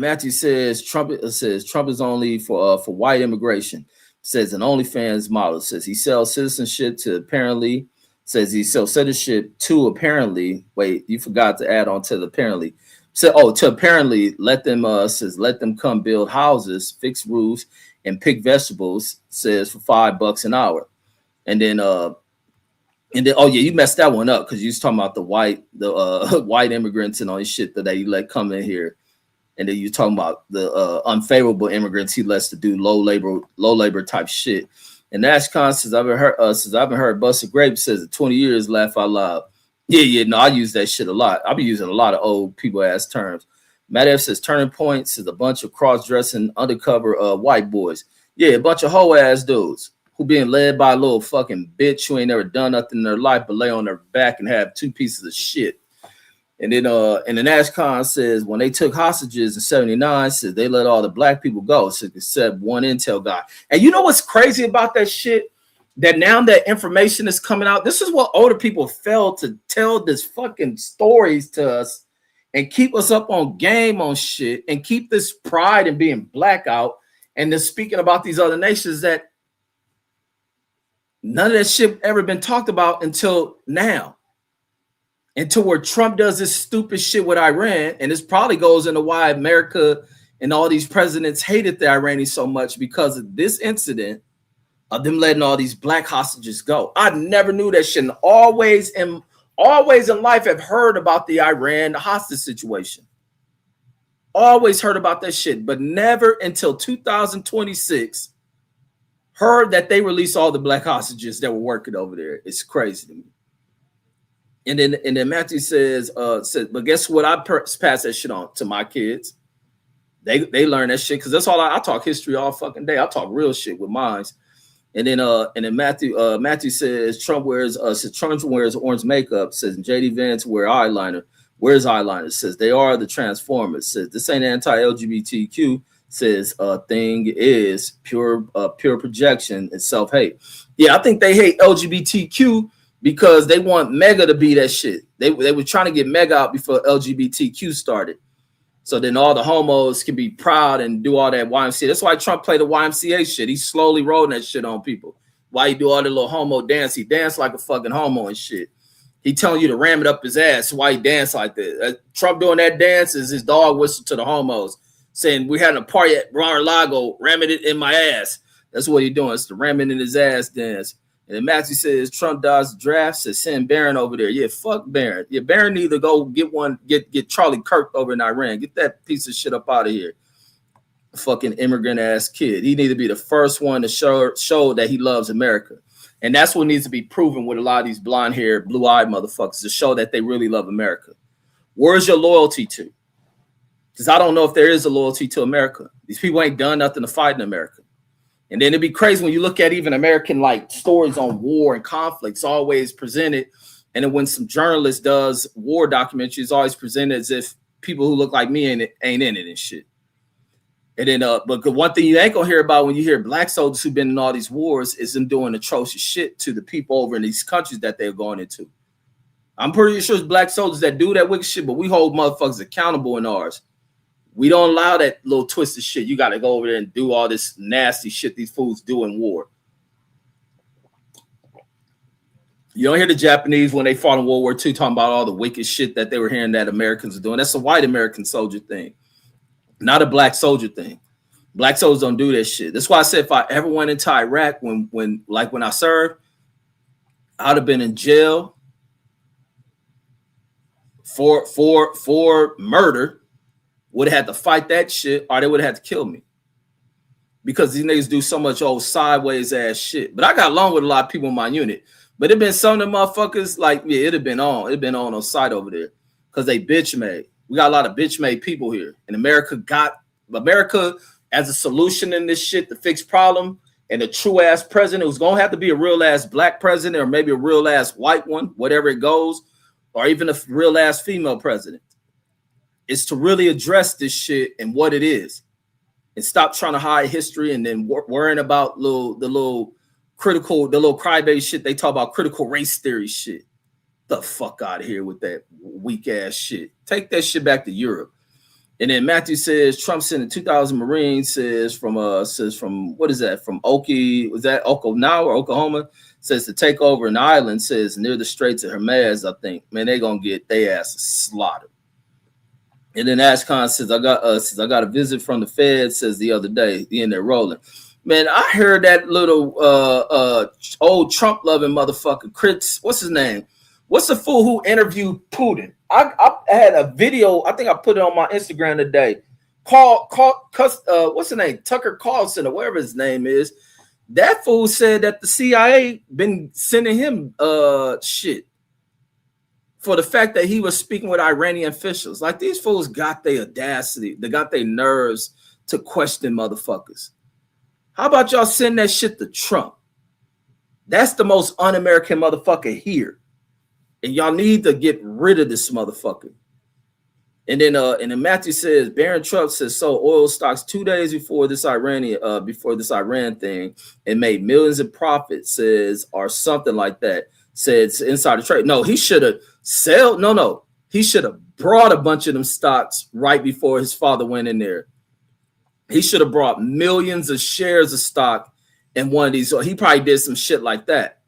A: Matthew says Trump is only for white immigration. Says an OnlyFans model. Says he sells citizenship to apparently. Says he sells citizenship to apparently. Wait, you forgot to add on to the apparently. So to apparently let them let them come build houses, fix roofs, and pick vegetables. Says for $5 an hour. And then oh yeah, you messed that one up because you was talking about the white immigrants and all this shit that they let come in here. And then you're talking about the unfavorable immigrants he lets to do low labor type shit. And Ashcon says I've heard Busted Grape says that 20 years laugh out loud. Yeah, no, I use that shit a lot. I'll be using a lot of old people ass terms. Matt F says Turning Point is a bunch of cross-dressing undercover white boys. Yeah, a bunch of hoe ass dudes who being led by a little fucking bitch who ain't never done nothing in their life but lay on their back and have 2 pieces of shit. And then Ashcon says when they took hostages in 79, says they let all the black people go, so except one intel guy. And you know what's crazy about that shit? That now that information is coming out, this is what older people failed to tell this fucking stories to us and keep us up on game on shit and keep this pride in being black out and then speaking about these other nations that none of that shit ever been talked about until now. Until where Trump does this stupid shit with Iran, and this probably goes into why America and all these presidents hated the Iranians so much because of this incident of them letting all these black hostages go. I never knew that shit. And always in life have heard about the Iran hostage situation. Always heard about that shit, but never until 2026 heard that they released all the black hostages that were working over there. It's crazy to me. And then Matthew says, but guess what? I pass that shit on to my kids. They learn that shit because that's all I talk history all fucking day. I talk real shit with mines. And then Matthew says Trump wears orange makeup. Says JD Vance wear eyeliner. Where's eyeliner? Says they are the Transformers. Says this ain't anti-LGBTQ. Says thing is pure projection and self-hate. Yeah, I think they hate LGBTQ because they want Mega to be that shit. They were trying to get Mega out before LGBTQ started. So then all the homos can be proud and do all that YMCA. That's why Trump played the YMCA shit. He's slowly rolling that shit on people. Why he do all the little homo dance? He dance like a fucking homo and shit. He telling you to ram it up his ass. Why he dance like that? Trump doing that dance is his dog whistle to the homos, saying we had a party at Mar-a-Lago, ramming it in my ass. That's what he doing. It's the ramming in his ass dance. And then Matthew says Trump dodged the draft, says send Barron over there. Yeah, fuck Barron. Yeah, Barron need to go get Charlie Kirk over in Iran. Get that piece of shit up out of here. Fucking immigrant ass kid. He need to be the first one to show that he loves America. And that's what needs to be proven with a lot of these blonde haired, blue eyed motherfuckers to show that they really love America. Where's your loyalty to? Because I don't know if there is a loyalty to America. These people ain't done nothing to fight in America. And then it'd be crazy when you look at even American like stories on war and conflicts always presented. And then when some journalist does war documentaries, it's always presented as if people who look like me ain't in it and shit. And then, but the one thing you ain't gonna hear about when you hear black soldiers who've been in all these wars is them doing atrocious shit to the people over in these countries that they're going into. I'm pretty sure it's black soldiers that do that wicked shit, but we hold motherfuckers accountable in ours. We don't allow that little twisted shit. You got to go over there and do all this nasty shit these fools do in war. You don't hear the Japanese when they fought in World War II talking about all the wicked shit that they were hearing that Americans are doing. That's a white American soldier thing, not a black soldier thing. Black soldiers don't do that shit. That's why I said if I ever went into Iraq when I served, I'd have been in jail for murder. Would have had to fight that shit, or they would have had to kill me. Because these niggas do so much old sideways ass shit. But I got along with a lot of people in my unit. But it been some of them motherfuckers, like, yeah, it'd have been on. It'd been on site over there. Because they bitch made. We got a lot of bitch made people here. And America as a solution in this shit, the fixed problem, and a true ass president who's gonna have to be a real ass black president, or maybe a real ass white one, whatever it goes, or even a real ass female president. Is to really address this shit and what it is, and stop trying to hide history and then worrying about the little crybaby shit they talk about, critical race theory shit. The fuck out of here with that weak ass shit. Take that shit back to Europe. And then Matthew says Trump sent 2,000 Marines. Says from what is that? From Okinawa or Oklahoma? Says to take over an island. Says near the Straits of Hermes. I think man they gonna get their asses slaughtered. And then Ashcon says, I got a visit from the Fed, says the other day, in there rolling. Man, I heard that little old Trump loving motherfucker, Chris, what's his name? What's the fool who interviewed Putin? I had a video, I think I put it on my Instagram today. What's his name? Tucker Carlson or whatever his name is. That fool said that the CIA been sending him shit for the fact that he was speaking with Iranian officials. Like, these fools got their audacity. They got their nerves to question motherfuckers. How about y'all send that shit to Trump? That's the most un-American motherfucker here. And y'all need to get rid of this motherfucker. And then Matthew says, Barron Trump says sold oil stocks 2 days before this Iran thing and made millions in profits, says, or something like that. Says insider trade. No, he should have he should have brought a bunch of them stocks right before his father went in there. He should have brought millions of shares of stock in one of these. So he probably did some shit like that,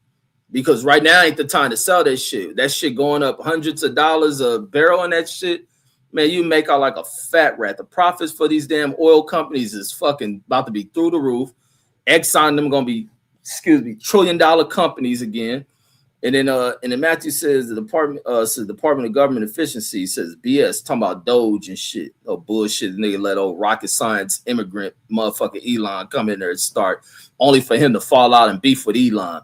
A: because right now ain't the time to sell that shit. That shit going up hundreds of dollars a barrel and that shit. Man, you make out like a fat rat. The profits for these damn oil companies is fucking about to be through the roof. Exxon them gonna be, $1 trillion companies again. And then Matthew says the Department of Government Efficiency says BS, talking about Doge and shit. Oh, bullshit. Nigga let old rocket science immigrant motherfucker Elon come in there and start, only for him to fall out and beef with Elon.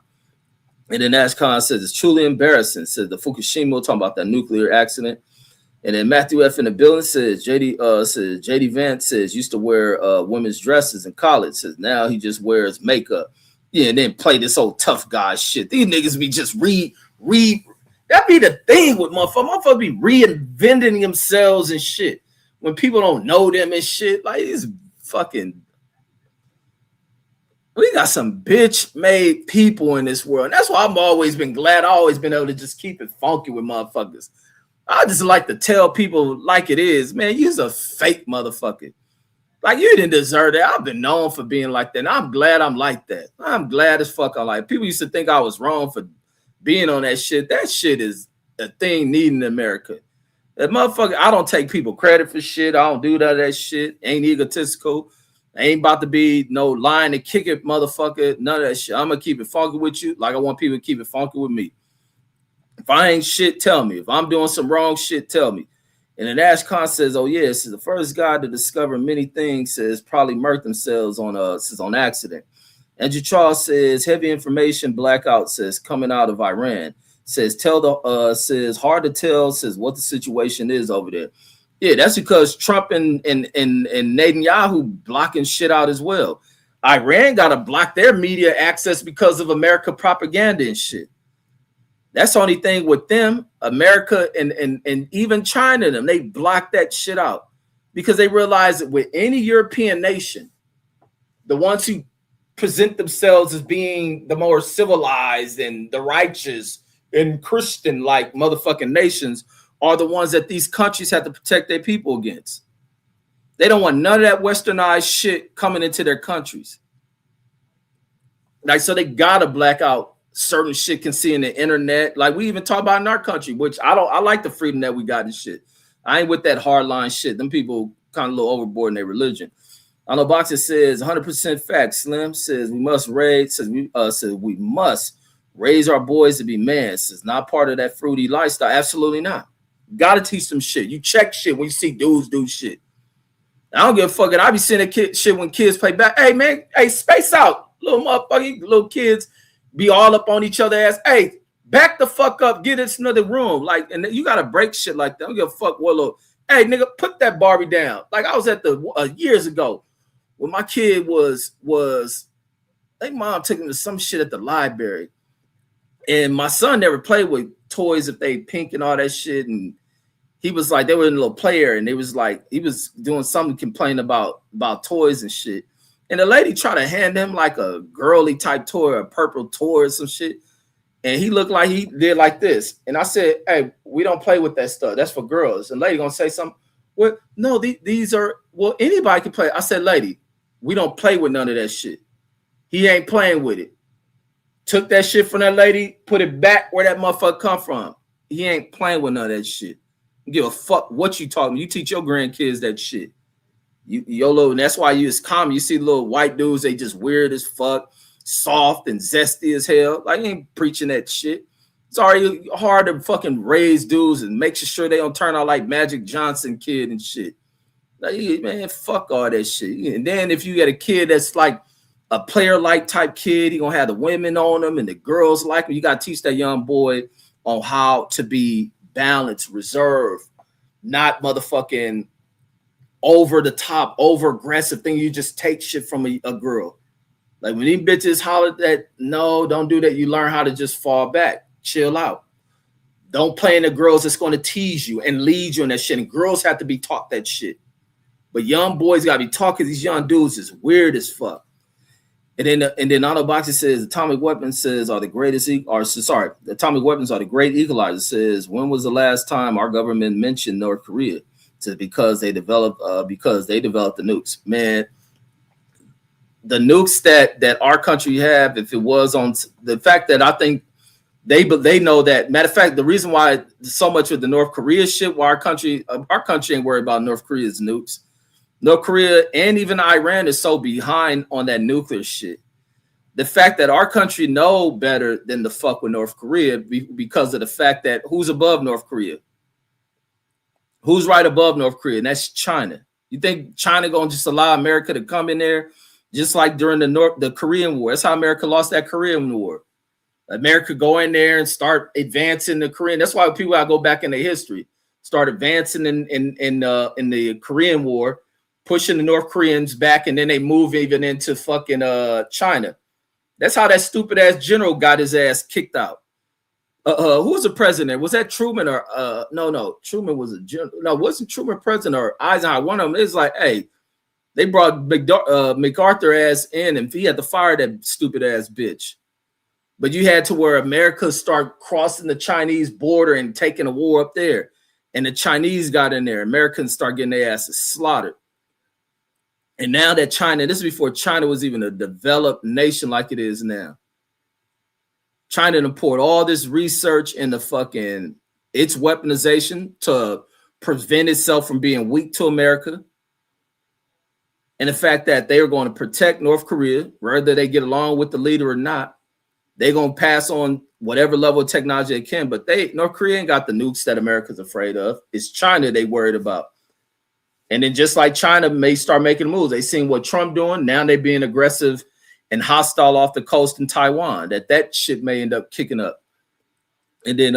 A: And then Ashcon says it's truly embarrassing. Says the Fukushima, talking about that nuclear accident. And then Matthew F in the building says JD Vance says used to wear women's dresses in college. Says now he just wears makeup. Yeah, and then play this old tough guy shit. These niggas be just read. That be the thing with motherfuckers. Motherfuckers be reinventing themselves and shit when people don't know them and shit. Like these fucking. We got some bitch-made people in this world. And that's why I've always been glad. I've always been able to just keep it funky with motherfuckers. I just like to tell people like it is, man, you're a fake motherfucker. Like, you didn't deserve that. I've been known for being like that. And I'm glad I'm like that. I'm glad as fuck I'm like. People used to think I was wrong for being on that shit. That shit is a thing needed in America. That motherfucker, I don't take people credit for shit. I don't do that shit. Ain't egotistical. I ain't about to be no lying to kick it, motherfucker. None of that shit. I'm going to keep it funky with you like I want people to keep it funky with me. If I ain't shit, tell me. If I'm doing some wrong shit, tell me. And then Ash Khan says, oh, yeah, this is the first guy to discover many things, says probably murked themselves on accident. Andrew Charles says, heavy information blackout, says, coming out of Iran. Says, says, hard to tell, says, what the situation is over there. Yeah, that's because Trump and Netanyahu blocking shit out as well. Iran got to block their media access because of America propaganda and shit. That's the only thing with them, America and even China, them, they block that shit out because they realize that with any European nation, the ones who present themselves as being the more civilized and the righteous and Christian-like motherfucking nations are the ones that these countries have to protect their people against. They don't want none of that westernized shit coming into their countries. Like, so they gotta black out certain shit can see in the internet. Like we even talk about in our country, which I like the freedom that we got and shit. I ain't with that hardline shit. Them people kind of a little overboard in their religion. I know Boxer says 100% fact. Slim says we must raise our boys to be men. Says not part of that fruity lifestyle. Absolutely not. Gotta teach them shit. You check shit when you see dudes do shit. I don't give a fuck. I be seeing that shit when kids play back. Hey man, hey, space out, little motherfucker, little kids be all up on each other ass. Hey, back the fuck up, get us another room. Like, and you gotta break shit like that. I don't give a fuck what little. Hey nigga, put that Barbie down. Like I was at the years ago when my kid was they mom took him to some shit at the library, and my son never played with toys if they pink and all that shit, and he was like, they were in a little player, and they was like, he was doing something, complaining about toys and shit. And the lady tried to hand him like a girly type toy, a purple toy or some shit. And he looked like he did like this. And I said, hey, we don't play with that stuff. That's for girls. And lady gonna say something. Well, no, these are, well, anybody can play. I said, lady, we don't play with none of that shit. He ain't playing with it. Took that shit from that lady, put it back where that motherfucker come from. He ain't playing with none of that shit. Give a fuck what you talking. You teach your grandkids that shit. YOLO, and that's why it's common. You see little white dudes, they just weird as fuck, soft and zesty as hell. Like, you ain't preaching that shit. It's already hard to fucking raise dudes and make sure they don't turn out like Magic Johnson kid and shit. Like, man, fuck all that shit. And then if you get a kid that's like a player-like type kid, he gonna have the women on him and the girls like him. You gotta teach that young boy on how to be balanced, reserved, not motherfucking over the top, over aggressive thing. You just take shit from a girl. Like when these bitches holler that, no, don't do that. You learn how to just fall back, chill out. Don't play in the girls that's going to tease you and lead you in that shit. And girls have to be taught that shit. But young boys got to be taught because these young dudes is weird as fuck. And then Auto Boxer says atomic weapons says are the greatest, the atomic weapons are the great equalizer. Says when was the last time our government mentioned North Korea? Says because they developed the nukes. Man, the nukes that our country have, if it was on the fact that I think they know that. Matter of fact, the reason why so much with the North Korea shit, why our country ain't worried about North Korea's nukes. North Korea and even Iran is so behind on that nuclear shit. The fact that our country know better than the fuck with North Korea because of the fact that who's above North Korea? Who's right above North Korea? And that's China. You think China gonna just allow America to come in there just like during the Korean War? That's how America lost that Korean War. America go in there and start advancing the Korean. That's why people gotta go back in their history. start advancing in the Korean War, pushing the North Koreans back, and then they move even into fucking China. That's how that stupid ass general got his ass kicked out. Who was the president? Was that Truman or no? Truman was a general. No, wasn't Truman president or Eisenhower? One of them is like, hey, they brought MacArthur ass in, and he had to fire that stupid ass bitch. But you had to where America start crossing the Chinese border and taking a war up there, and the Chinese got in there. Americans start getting their asses slaughtered. And now that China, this is before China was even a developed nation like it is now. China poured all this research into fucking its weaponization to prevent itself from being weak to America. And the fact that they are going to protect North Korea, whether they get along with the leader or not, they're going to pass on whatever level of technology they can. But North Korea ain't got the nukes that America's afraid of. It's China they worried about. And then just like China may start making moves, they seen what Trump doing. Now they being aggressive and hostile off the coast in Taiwan. That shit may end up kicking up. And then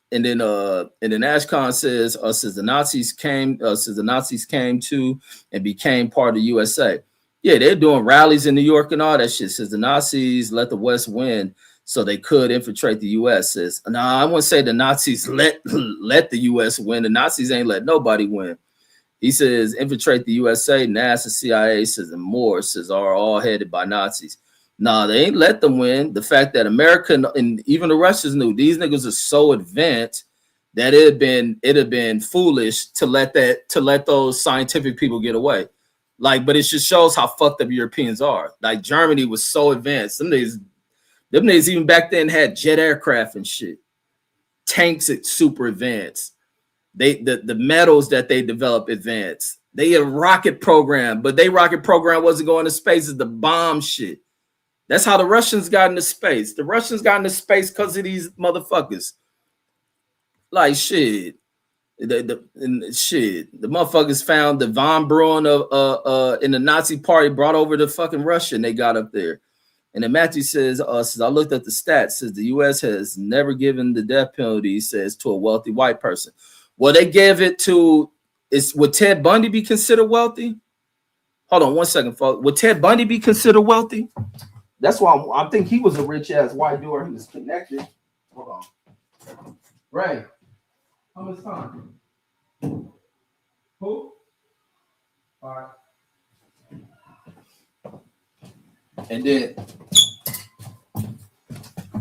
A: Ashcon says since the Nazis came to and became part of the USA. Yeah, they're doing rallies in New York and all that shit. Says the Nazis let the West win so they could infiltrate the US. Says, I wouldn't say the Nazis let the US win. The Nazis ain't let nobody win. He says infiltrate the USA, NASA, CIA, says, and more, says, are all headed by Nazis. Nah, they ain't let them win. The fact that America and even the Russians knew these niggas are so advanced that it'd have been foolish to let those scientific people get away. Like, but it just shows how fucked up Europeans are. Like Germany was so advanced. Them niggas even back then had jet aircraft and shit. Tanks at super advanced. The metals that they developed advanced. They had a rocket program, but their rocket program wasn't going to space. It's the bomb shit. That's how the Russians got into space. The Russians got into space because of these motherfuckers. Like shit. The motherfuckers found the von Braun of in the Nazi party brought over to fucking Russia and they got up there. And then Matthew says I looked at the stats, says the US has never given the death penalty, says, to a wealthy white person. Well, they gave it to would Ted Bundy be considered wealthy? Hold on 1 second, folks. Would Ted Bundy be considered wealthy? That's why I think he was a rich ass white dude. He was connected. Hold on. Ray, how much time? Who? All right. And then,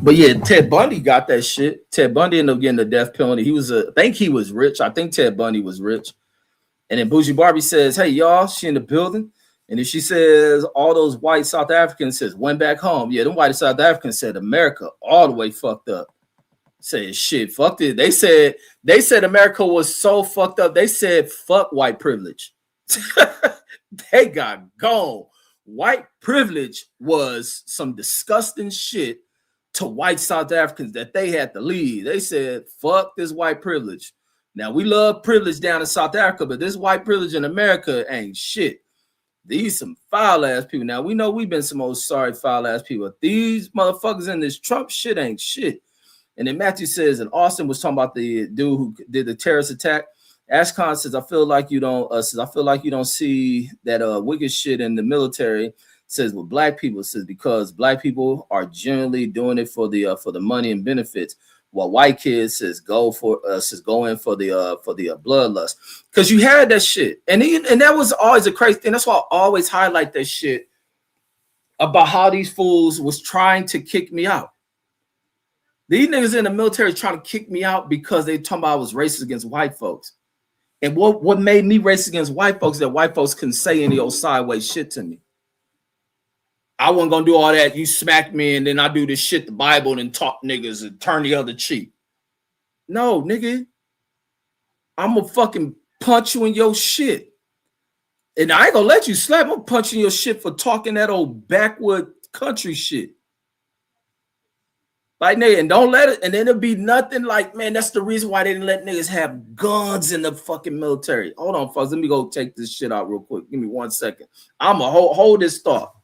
A: but yeah, Ted Bundy got that shit. Ted Bundy ended up getting the death penalty. I think he was rich. I think Ted Bundy was rich. And then Bougie Barbie says, hey, y'all, she in the building. And then she says, all those white South Africans says, went back home. Yeah, them white South Africans said America all the way fucked up. Said shit, fucked it. They said America was so fucked up. They said, fuck white privilege. They got gone. White privilege was some disgusting shit to white South Africans that they had to leave. They said, fuck this white privilege. Now, we love privilege down in South Africa, but this white privilege in America ain't shit. These some foul-ass people. Now, we know we've been some old sorry foul-ass people. These motherfuckers in this Trump shit ain't shit. And then Matthew says, and Austin was talking about the dude who did the terrorist attack. Ashcon says, I feel like you don't see that wicked shit in the military. Says with black people, says because black people are generally doing it for the money and benefits, while white kids says go in for the bloodlust. Because you had that shit, and that was always a crazy thing. That's why I always highlight that shit about how these fools was trying to kick me out. These niggas in the military trying to kick me out because they talking about I was racist against white folks. And what made me racist against white folks that white folks couldn't say any old sideways shit to me. I wasn't gonna do all that. You smack me and then I do this shit, the Bible, and talk niggas and turn the other cheek. No, nigga. I'm gonna fucking punch you in your shit. And I ain't gonna let you slap. I'm punching your shit for talking that old backwood country shit. Like, nigga, and don't let it, and then it'll be nothing like, man, that's the reason why they didn't let niggas have guns in the fucking military. Hold on, folks. Let me go take this shit out real quick. Give me 1 second. I'm gonna hold this thought.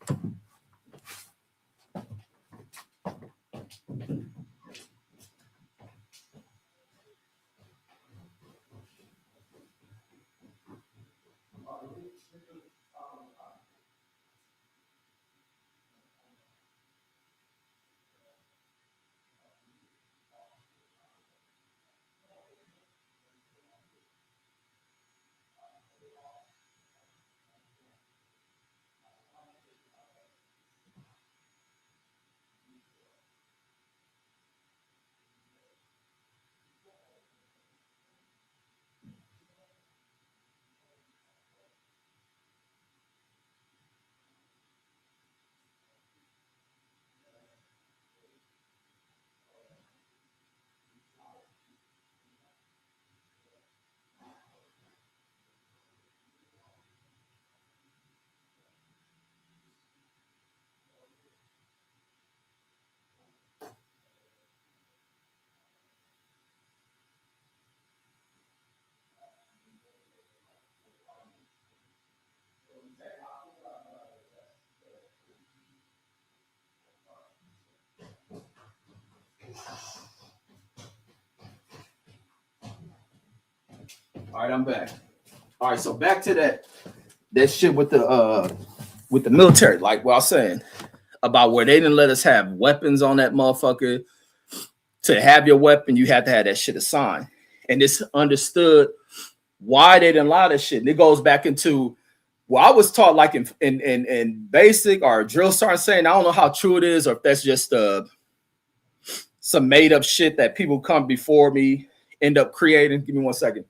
A: All right, I'm back. All right, so back to that shit with the military, like what I was saying about where they didn't let us have weapons on that motherfucker. To have your weapon, you had to have that shit assigned. And it's understood why they didn't allow that shit. And it goes back into I was taught like in basic or drill sergeant saying, I don't know how true it is or if that's just some made up shit that people come before me end up creating. Give me 1 second.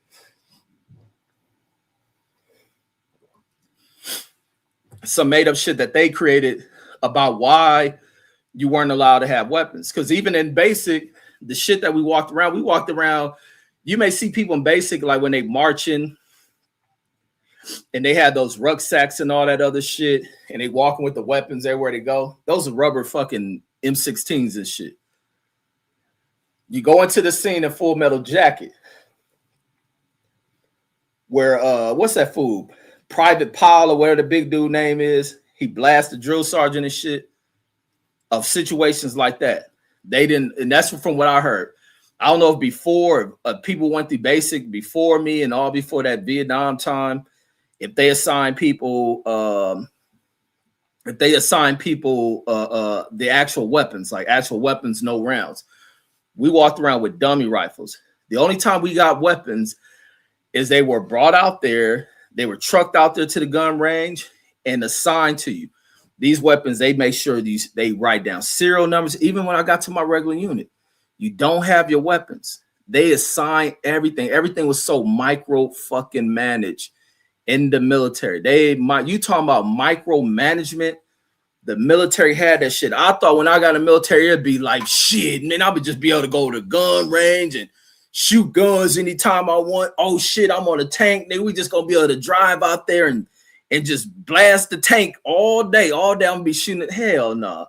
A: Some made up shit that they created about why you weren't allowed to have weapons. Because even in basic, the shit that we walked around, you may see people in basic, like when they marching and they had those rucksacks and all that other shit, and they walking with the weapons everywhere they go. Those are rubber fucking M16s and shit. You go into the scene in Full Metal Jacket, where what's that fool? Private Pile or whatever the big dude name is. He blasts the drill sergeant and shit. Of situations like that, they didn't, and that's from what I heard. I don't know if before people went through basic before me and all before that Vietnam time, if they assign people, the actual weapons, like actual weapons, no rounds. We walked around with dummy rifles. The only time we got weapons is they were brought out there, they were trucked out there to the gun range and assigned to you. These weapons, they make sure they write down serial numbers. Even when I got to my regular unit, you don't have your weapons. They assign everything. Everything was so micro fucking managed in the military. You talking about micromanagement? The military had that shit. I thought when I got in the military, it'd be like shit, man. I would just be able to go to the gun range and shoot guns anytime I want. Oh shit, I'm on a tank. Nigga, we just gonna be able to drive out there and just blast the tank all day. I'm gonna be shooting it. Hell no. Nah.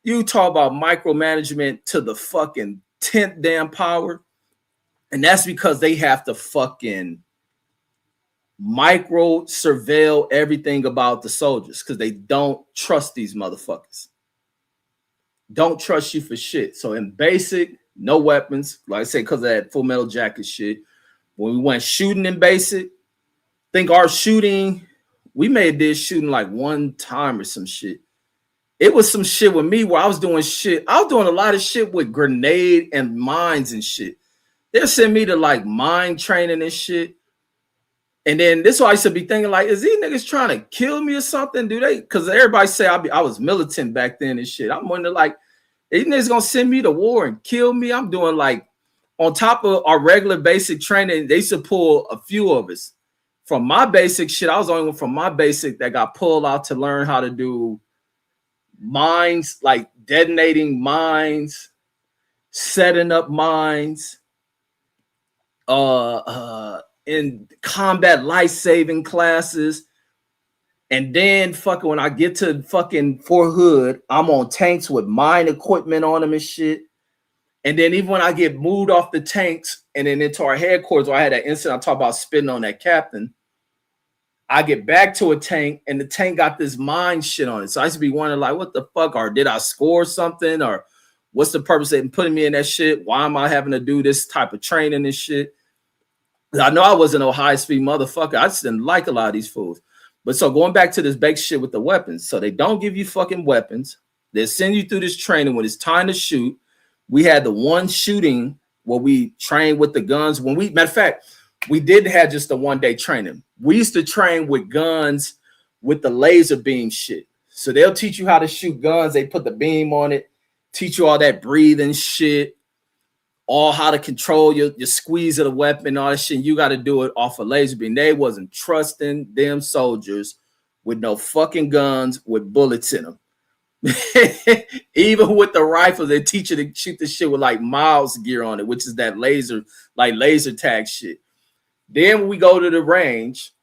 A: You talk about micromanagement to the fucking 10th damn power. And that's because they have to fucking micro surveil everything about the soldiers because they don't trust these motherfuckers. Don't trust you for shit. So in basic, no weapons. Like I say, because of that Full Metal Jacket shit. When we went shooting in basic, think our shooting, we made this shooting like one time or some shit. It was some shit with me where I was doing shit. I was doing a lot of shit with grenade and mines and shit. They'll send me to like mine training and shit. And then this is why I used to be thinking like, is these niggas trying to kill me or something? Do they? Because everybody say I was militant back then and shit. I'm wondering like, these niggas gonna send me to war and kill me? I'm doing like, on top of our regular basic training, they used to pull a few of us. From my basic shit, I was the only one from my basic that got pulled out to learn how to do mines, like detonating mines, setting up mines, in combat life-saving classes. And then fucking when I get to fucking Fort Hood, I'm on tanks with mine equipment on them and shit. And then even when I get moved off the tanks and then into our headquarters, where I had that incident I talked about spitting on that captain, I get back to a tank and the tank got this mine shit on it. So I used to be wondering like, what the fuck? Or did I score something? Or what's the purpose of putting me in that shit? Why am I having to do this type of training and shit? I know I wasn't a high-speed motherfucker. I just didn't like a lot of these fools. But so going back to this basic shit with the weapons, so they don't give you fucking weapons. They send you through this training when it's time to shoot. We had the one shooting where we trained with the guns. When we, matter of fact, we didn't have just the 1 day training. We used to train with guns with the laser beam shit. So they'll teach you how to shoot guns. They put the beam on it, teach you all that breathing shit, all how to control your squeeze of the weapon, all that shit. You got to do it off a laser beam. They wasn't trusting them soldiers with no fucking guns with bullets in them. Even with the rifles, they teach you to shoot the shit with like Miles gear on it, which is that laser, like laser tag shit. Then when we go to the range,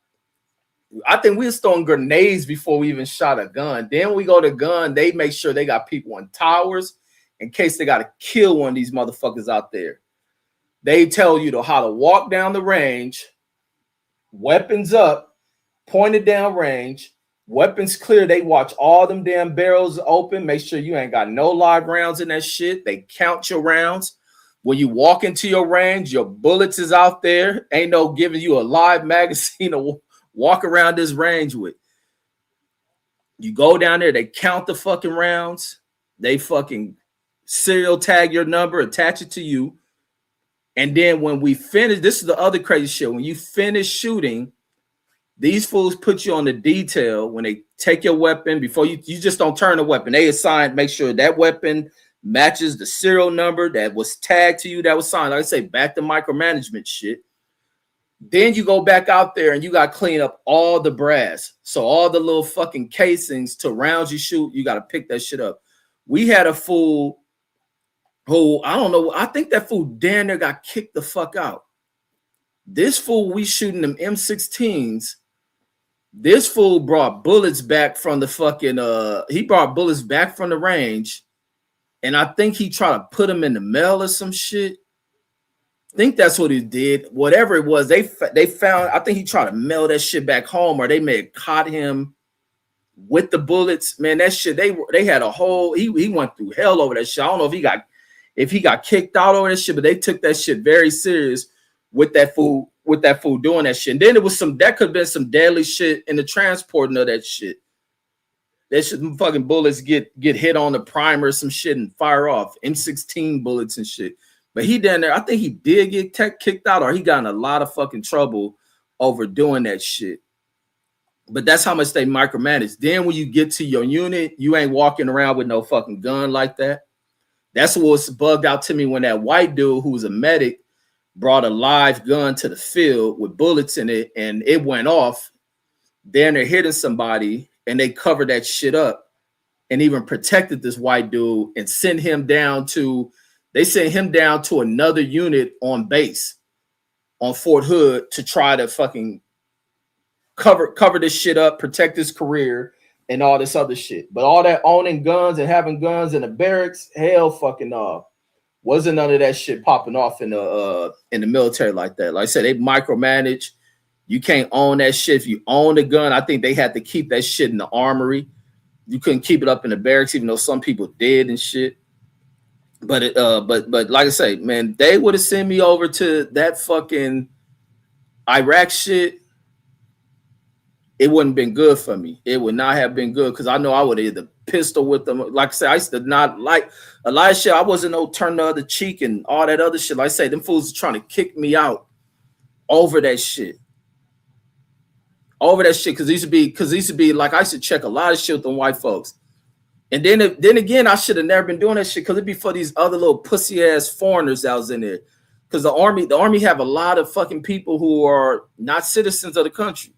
A: I think we was throwing grenades before we even shot a gun. Then when we go to gun, they make sure they got people on towers in case they got to kill one of these motherfuckers out there. They tell you how to walk down the range, weapons up, pointed down range, weapons clear. They watch all them damn barrels open. Make sure you ain't got no live rounds in that shit. They count your rounds. When you walk into your range, your bullets is out there. Ain't no giving you a live magazine to walk around this range with. You go down there, they count the fucking rounds. They fucking serial tag your number, attach it to you. And then when we finish, this is the other crazy shit. When you finish shooting, these fools put you on the detail when they take your weapon. Before you just don't turn the weapon. They assign, make sure that weapon matches the serial number that was tagged to you, that was signed. Like I say, back to micromanagement shit. Then you go back out there and you got to clean up all the brass. So all the little fucking casings to rounds you shoot, you got to pick that shit up. We had a fool who, I don't know, I think that fool damn near got kicked the fuck out. This fool, we shooting them M16s. This fool brought bullets back from the fucking, he brought bullets back from the range. And I think he tried to put them in the mail or some shit. I think that's what he did. Whatever it was, they found, I think he tried to mail that shit back home, or they may have caught him with the bullets. Man, that shit, they had a whole, he went through hell over that shit. I don't know if he got kicked out over that shit, but they took that shit very serious with that fool doing that shit. And then it was that could have been some deadly shit in the transporting of that shit. That shit, fucking bullets get hit on the primer, some shit, and fire off. M16 bullets and shit. But he down there, I think he did get kicked out, or he got in a lot of fucking trouble over doing that shit. But that's how much they micromanage. Then when you get to your unit, you ain't walking around with no fucking gun like that. That's what was bugged out to me when that white dude who was a medic brought a live gun to the field with bullets in it, and it went off. Then they're hitting somebody, and they covered that shit up and even protected this white dude and sent him down to another unit on base on Fort Hood to try to fucking cover this shit up, protect his career and all this other shit. But all that owning guns and having guns in the barracks, hell fucking wasn't none of that shit popping off in the military like that. Like I said, they micromanage. You can't own that shit. If you own a gun, I think they had to keep that shit in the armory. You couldn't keep it up in the barracks, even though some people did and shit. But like I say, man, they would have sent me over to that fucking Iraq shit. It wouldn't have been good for me. It would not have been good because I know I would have hit the pistol with them. Like I said, I used to not like a lot of shit. I wasn't no turn the other cheek and all that other shit. Like I say, them fools are trying to kick me out over that shit. Because it used to be like I used to check a lot of shit with them white folks. And then again, I should have never been doing that shit because it'd be for these other little pussy ass foreigners that was in there. Because the army have a lot of fucking people who are not citizens of the country.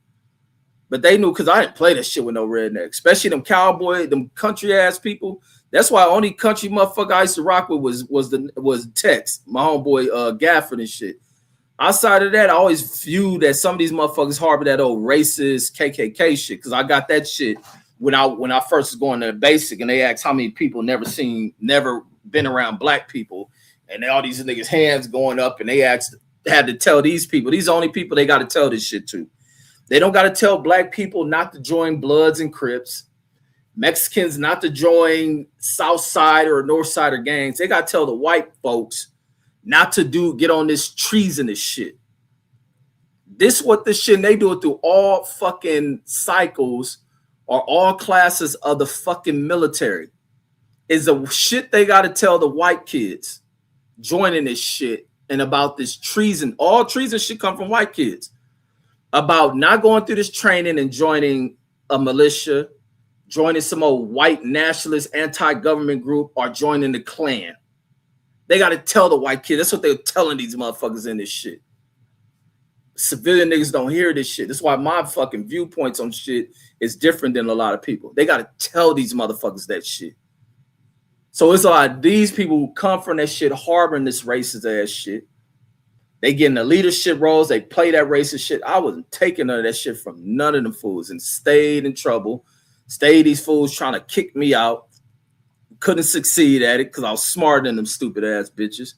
A: But they knew because I didn't play that shit with no redneck, especially them cowboy, them country ass people. That's why only country motherfucker I used to rock with was Tex, my homeboy Gafford and shit. Outside of that, I always viewed that some of these motherfuckers harbor that old racist KKK shit because I got that shit when I first was going to basic and they asked how many people never been around black people and all these niggas hands going up and they had to tell these people, these only people they got to tell this shit to. They don't got to tell black people not to join Bloods and Crips, Mexicans not to join South Side or North Sider gangs. They got to tell the white folks not to get on this treasonous shit. This what this shit, and they do it through all fucking cycles or all classes of the fucking military. Is the shit they got to tell the white kids joining this shit and about this treason. All treason shit come from white kids. About not going through this training and joining a militia, joining some old white nationalist anti-government group, or joining the Klan. They got to tell the white kids. That's what they're telling these motherfuckers in this shit. Civilian niggas don't hear this shit. That's why my fucking viewpoints on shit is different than a lot of people. They got to tell these motherfuckers that shit. So it's like these people who come from that shit harboring this racist ass shit. They get in the leadership roles. They play that racist shit. I wasn't taking none of that shit from none of them fools and stayed in trouble. Stayed these fools trying to kick me out. Couldn't succeed at it because I was smarter than them stupid ass bitches.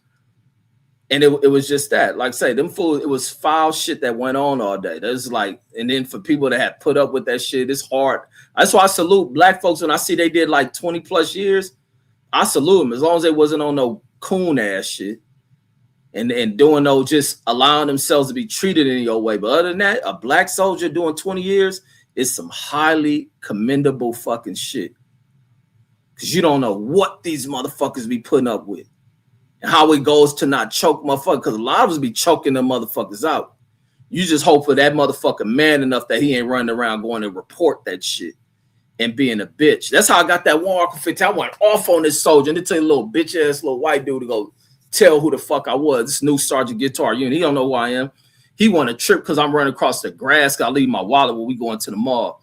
A: And it was just that. Like I say, them fools, it was foul shit that went on all day. There's like, and then for people that had put up with that shit, it's hard. That's why I salute black folks when I see they did like 20 plus years. I salute them as long as they wasn't on no coon ass shit and doing no just allowing themselves to be treated in your way. But other than that, a black soldier doing 20 years is some highly commendable fucking shit. Because you don't know what these motherfuckers be putting up with and how it goes to not choke motherfuckers. Because a lot of us be choking them motherfuckers out. You just hope for that motherfucker man enough that he ain't running around going to report that shit and being a bitch. That's how I got that one Article 15. I went off on this soldier and they tell a little bitch ass little white dude to go tell who the fuck I was. This new Sergeant Guitar Unit. He don't know who I am. He want a trip because I'm running across the grass. I leave my wallet when we going to the mall.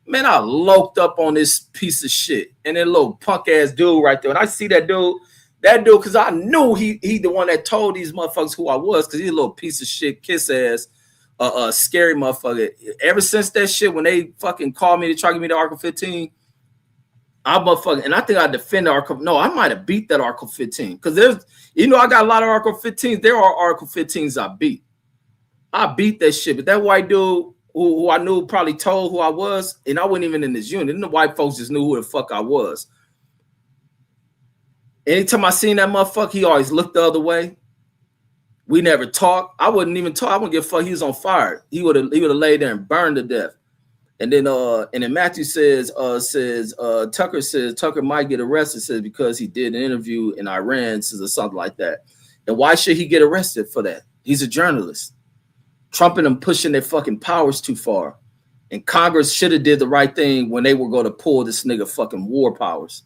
A: Man, I loked up on this piece of shit. And that little punk ass dude right there. And I see that dude, because I knew he the one that told these motherfuckers who I was, because he's a little piece of shit, kiss ass, scary motherfucker. Ever since that shit, when they fucking called me to try to give me the Article 15, I motherfucking, and I think I defended Article. No, I might have beat that Article 15. Because there's, I got a lot of Article 15s. There are Article 15s I beat. I beat that shit. But that white dude who I knew probably told who I was, and I wasn't even in this unit. And the white folks just knew who the fuck I was. Anytime I seen that motherfucker, he always looked the other way. We never talked. I wouldn't even talk. I wouldn't give a fuck. He was on fire. He would have laid there and burned to death. And then Matthew says Tucker might get arrested, says because he did an interview in Iran, says or something like that. And why should he get arrested for that? He's a journalist. Trump and them pushing their fucking powers too far. And Congress should have did the right thing when they were going to pull this nigga fucking war powers.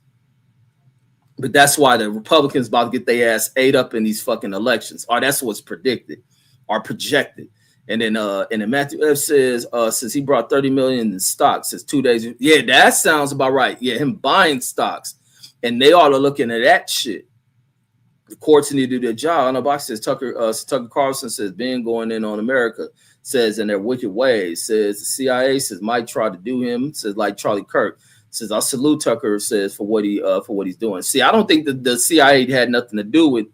A: But that's why the Republicans about to get their ass ate up in these fucking elections. Or that's what's predicted or projected. And then Matthew F says he brought 30 million in stocks, says 2 days. Yeah, that sounds about right. Yeah, him buying stocks. And they ought to looking at that shit. The courts need to do their job. On the box says Tucker Carlson says being going in on America, says in their wicked ways, says the CIA says might try to do him, says like Charlie Kirk. Says I salute Tucker, says for what he's doing. See, I don't think that the CIA had nothing to do with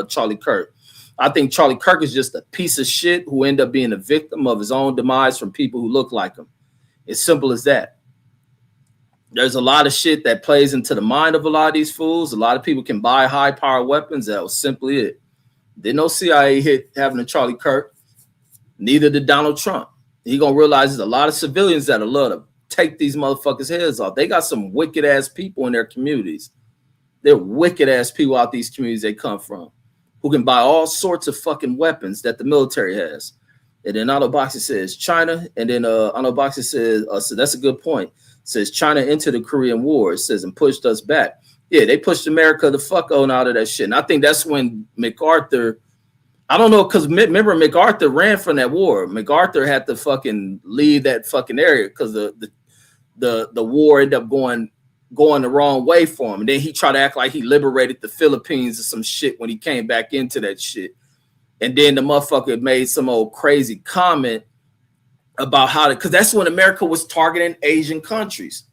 A: Charlie Kirk. I think Charlie Kirk is just a piece of shit who ended up being a victim of his own demise from people who look like him. It's simple as that. There's a lot of shit that plays into the mind of a lot of these fools. A lot of people can buy high-powered weapons. That was simply it. Didn't no CIA hit having a Charlie Kirk. Neither did Donald Trump. He gonna realize there's a lot of civilians that are love to take these motherfuckers' heads off. They got some wicked ass people in their communities. They're wicked ass people out these communities they come from, who can buy all sorts of fucking weapons that the military has. And then Otto Boxer says China, and then Otto Boxer says, so that's a good point. Says China entered the Korean War, it says, and pushed us back. Yeah, they pushed America the fuck on out of that shit. And I think that's when MacArthur, I don't know, because remember MacArthur ran from that war. MacArthur had to fucking leave that fucking area because the war ended up going the wrong way for him. And then he tried to act like he liberated the Philippines or some shit when he came back into that shit. And then the motherfucker made some old crazy comment about how because that's when America was targeting Asian countries.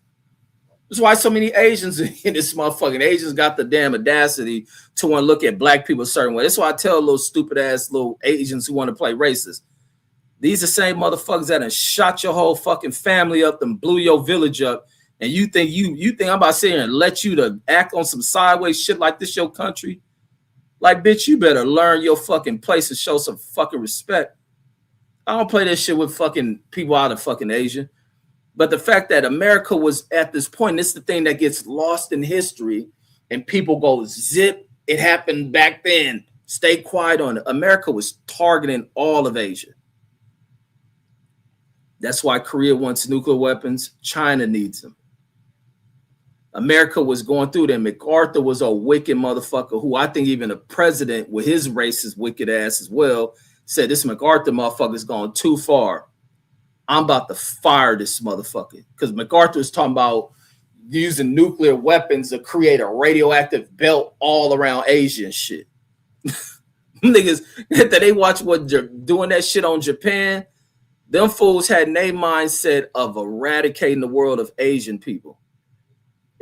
A: That's why so many Asians in this motherfucking Asians got the damn audacity to want to look at black people a certain way. That's why I tell little stupid ass little Asians who want to play racist. These are the same motherfuckers that done shot your whole fucking family up and blew your village up. And you think I'm about to sit here and let you to act on some sideways shit like this your country? Like, bitch, you better learn your fucking place and show some fucking respect. I don't play that shit with fucking people out of fucking Asia. But the fact that America was at this point, this is the thing that gets lost in history, and people go, zip, it happened back then. Stay quiet on it. America was targeting all of Asia. That's why Korea wants nuclear weapons. China needs them. America was going through them. MacArthur was a wicked motherfucker who I think even the president with his racist wicked ass as well said this MacArthur motherfucker's gone too far. I'm about to fire this motherfucker. Because MacArthur was talking about using nuclear weapons to create a radioactive belt all around Asia and shit. Niggas, that they watch what doing that shit on Japan, them fools had their mindset of eradicating the world of Asian people.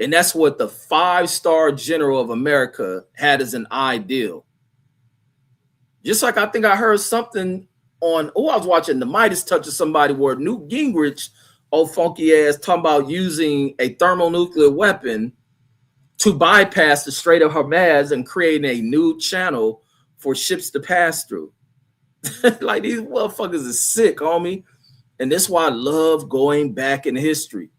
A: And that's what the 5-star general of America had as an ideal. Just like I think I heard something on, I was watching the Midas Touch of somebody where Newt Gingrich, old funky ass, talking about using a thermonuclear weapon to bypass the Strait of Hormuz and creating a new channel for ships to pass through. Like, these motherfuckers are sick, homie. And that's why I love going back in history.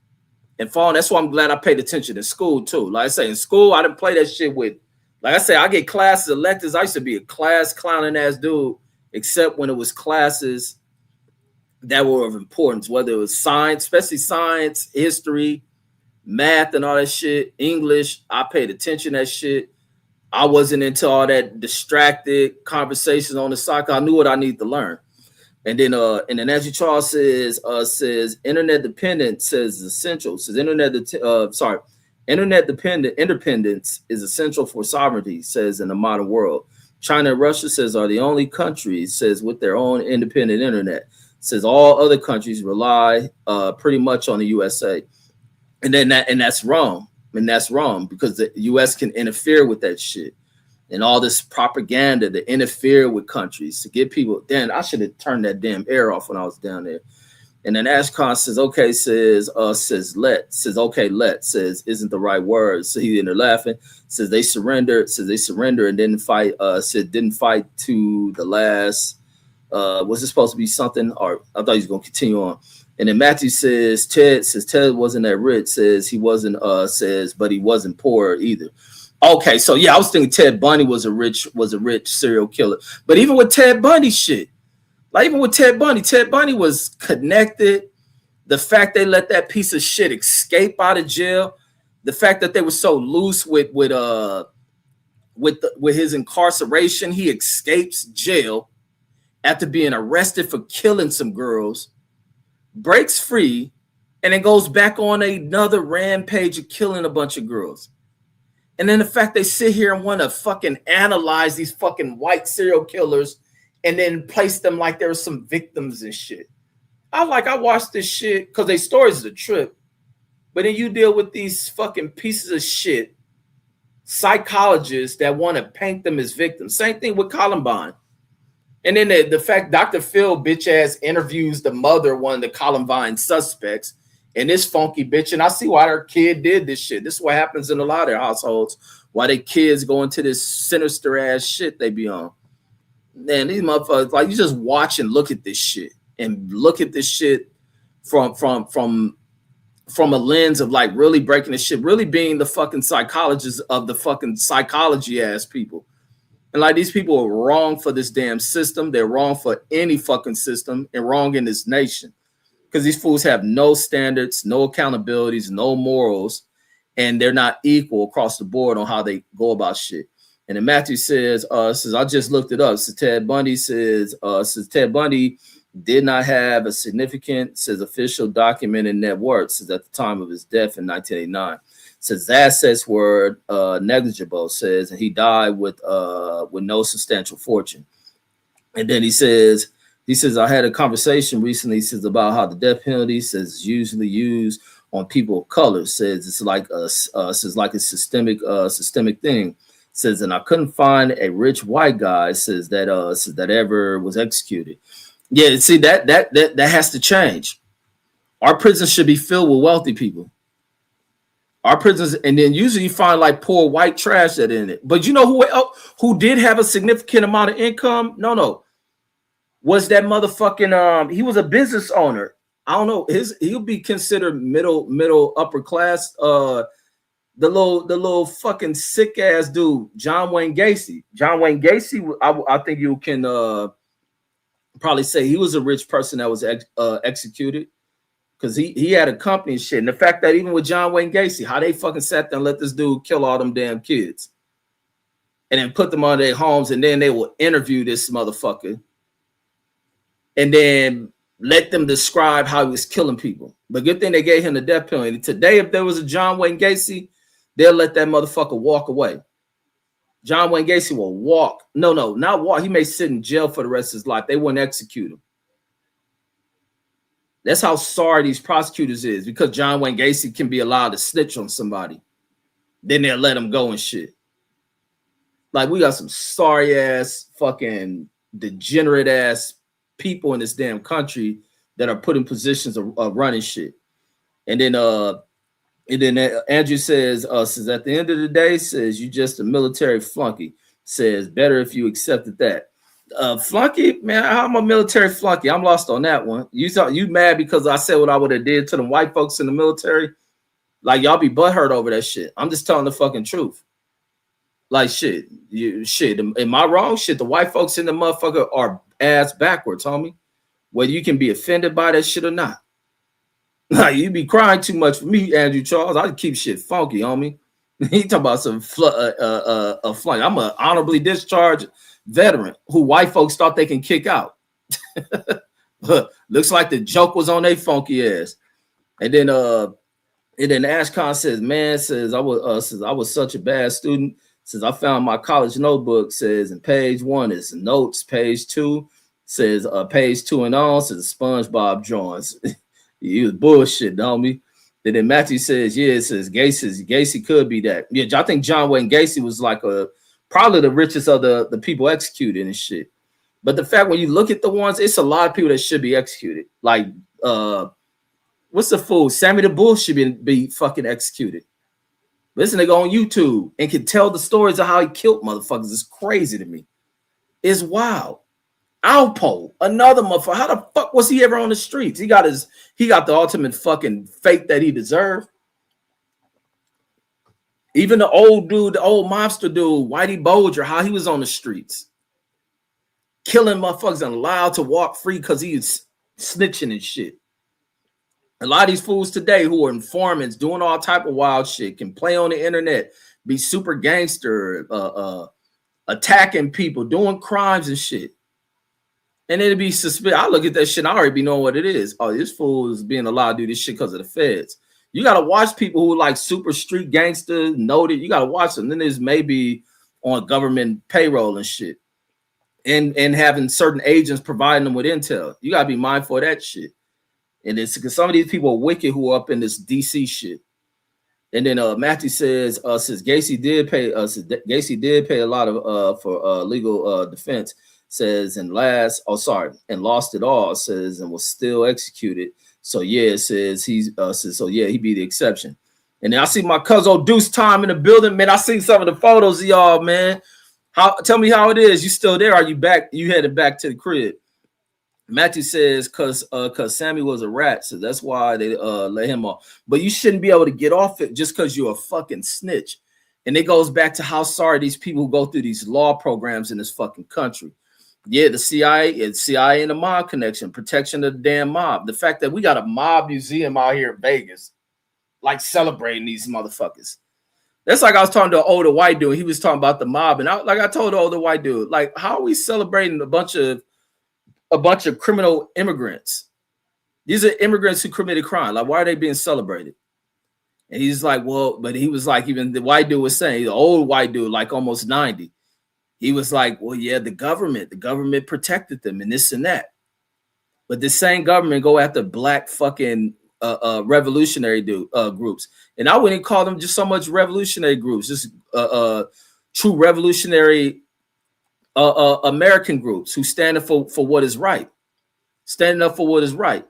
A: And that's why I'm glad I paid attention in school too. Like I say, in school, I didn't play that shit with, like I say, I get classes, electives. I used to be a class clowning ass dude, except when it was classes that were of importance, whether it was science, especially science, history, math, and all that shit, English. I paid attention to that shit. I wasn't into all that distracted conversations on the side. I knew what I needed to learn. And then as Charles says internet dependence says essential. Says internet independence is essential for sovereignty, says in the modern world. China and Russia says are the only countries, says, with their own independent internet. Says all other countries rely pretty much on the USA. And that's wrong. And that's wrong because the US can interfere with that shit. And all this propaganda to interfere with countries to get people. Then I should have turned that damn air off when I was down there. And then Ashcon says, okay, says isn't the right word. So he in there laughing, says they surrendered and didn't fight, didn't fight to the last. Was it supposed to be something? Or I thought he was gonna continue on. And then Matthew says Ted wasn't that rich, says he wasn't but he wasn't poor either. Okay, so yeah, I was thinking Ted Bundy was a rich serial killer. But even with Ted Bundy shit, like even with Ted Bundy was connected. The fact they let that piece of shit escape out of jail, the fact that they were so loose with his incarceration, he escapes jail after being arrested for killing some girls, breaks free, and then goes back on another rampage of killing a bunch of girls. And then the fact they sit here and want to fucking analyze these fucking white serial killers and then place them like they're some victims and shit. I watched this shit because their stories is a trip. But then you deal with these fucking pieces of shit, psychologists that want to paint them as victims. Same thing with Columbine. And then the fact Dr. Phil bitch ass interviews the mother, one of the Columbine suspects, and this funky bitch, and I see why her kid did this shit. This is what happens in a lot of their households. Why their kids go into this sinister ass shit they be on. Man, these motherfuckers, like, you just watch and look at this shit, and look at this shit from a lens of like really breaking the shit, really being the fucking psychologists of the fucking psychology ass people. And like, these people are wrong for this damn system. They're wrong for any fucking system and wrong in this nation. Because these fools have no standards, no accountabilities, no morals, and they're not equal across the board on how they go about shit. And then Matthew says I just looked it up. So Ted Bundy says Ted Bundy did not have a significant, says, official documented net worth, says, at the time of his death in 1989. Says his assets were negligible, says, and he died with no substantial fortune. And then he says, I had a conversation recently, says, about how the death penalty, says, is usually used on people of color. Says it's like a systemic thing. Says, and I couldn't find a rich white guy, says that ever was executed. Yeah, see, that has to change. Our prisons should be filled with wealthy people. Our prisons, and then usually you find like poor white trash that in it. But you know who did have a significant amount of income? No. was that motherfucking he was a business owner. I don't know. He'll be considered middle upper class. The little fucking sick ass dude, John Wayne Gacy. John Wayne Gacy, I think you can probably say he was a rich person that was executed, because he had a company and shit. And the fact that even with John Wayne Gacy, how they fucking sat there and let this dude kill all them damn kids and then put them on their homes, and then they will interview this motherfucker and then let them describe how he was killing people. But good thing they gave him the death penalty. Today, if there was a John Wayne Gacy, they'll let that motherfucker walk away. John Wayne Gacy will walk. No, not walk. He may sit in jail for the rest of his life. They wouldn't execute him. That's how sorry these prosecutors is, because John Wayne Gacy can be allowed to snitch on somebody. Then they'll let him go and shit. Like, we got some sorry ass, fucking degenerate ass people in this damn country that are put in positions of running shit. And then Andrew says at the end of the day, says you just a military flunky. Says better if you accepted that. Flunky, man, I'm a military flunky. I'm lost on that one. You thought you mad because I said what I would have did to them white folks in the military? Like, y'all be butthurt over that shit. I'm just telling the fucking truth. Like, shit, am I wrong? Shit, the white folks in the motherfucker are ass backwards, homie. Whether you can be offended by that shit or not. Like, you be crying too much for me, Andrew Charles. I keep shit funky, homie. He talking about some flunk. I'm an honorably discharged veteran who white folks thought they can kick out. Looks like the joke was on their funky ass. And then Ashcon says, man, I was such a bad student. Says I found my college notebook, says, and page 1 is notes, page 2 says page 2 and on says SpongeBob drawings. You was bullshit, homie. Then Matthew says, yeah, it says Gacy could be that. Yeah, I think John Wayne Gacy was like probably the richest of the people executed and shit. But the fact, when you look at the ones, it's a lot of people that should be executed. Like, what's the fool? Sammy the Bull should be fucking executed. Listen, they go on YouTube and can tell the stories of how he killed motherfuckers. It's crazy to me. It's wild. Alpo, another motherfucker. How the fuck was he ever on the streets? He got the ultimate fucking fate that he deserved. Even the old dude, the old mobster dude, Whitey Bulger, how he was on the streets, killing motherfuckers and allowed to walk free because he was snitching and shit. A lot of these fools today who are informants, doing all type of wild shit, can play on the internet, be super gangster, attacking people, doing crimes and shit. And it'd be suspicious. I look at that shit, I already be knowing what it is. Oh, this fool is being allowed to do this shit because of the feds. You got to watch people who like super street gangster, noted. You got to watch them. Then there's maybe on government payroll and shit. And having certain agents providing them with intel. You got to be mindful of that shit. And it's because some of these people are wicked who are up in this DC shit. And then Matthew says Gacy did pay a lot of for legal defense. Says and lost it all. Says and was still executed. So yeah, it says he be the exception. And then I see my cousin Deuce Time in the building, man. I seen some of the photos of y'all, man. Tell me how it is. You still there? Are you back? You headed back to the crib? Matthew says, cause Sammy was a rat, so that's why they let him off. But you shouldn't be able to get off it just because you're a fucking snitch. And it goes back to how sorry these people who go through these law programs in this fucking country. Yeah, the CIA and the mob connection, protection of the damn mob. The fact that we got a mob museum out here in Vegas, like celebrating these motherfuckers. That's like I was talking to an older white dude. He was talking about the mob, and I told the older white dude, like, how are we celebrating a bunch of criminal immigrants? These are immigrants who committed crime. Like, why are they being celebrated? And he's like, well, but he was like, even the white dude was saying, the old white dude, like almost 90. He was like, well, yeah, the government protected them and this and that. But the same government go after black fucking revolutionary groups. And I wouldn't call them just so much revolutionary groups, just true revolutionary American groups who stand up for what is right. Standing up for what is right.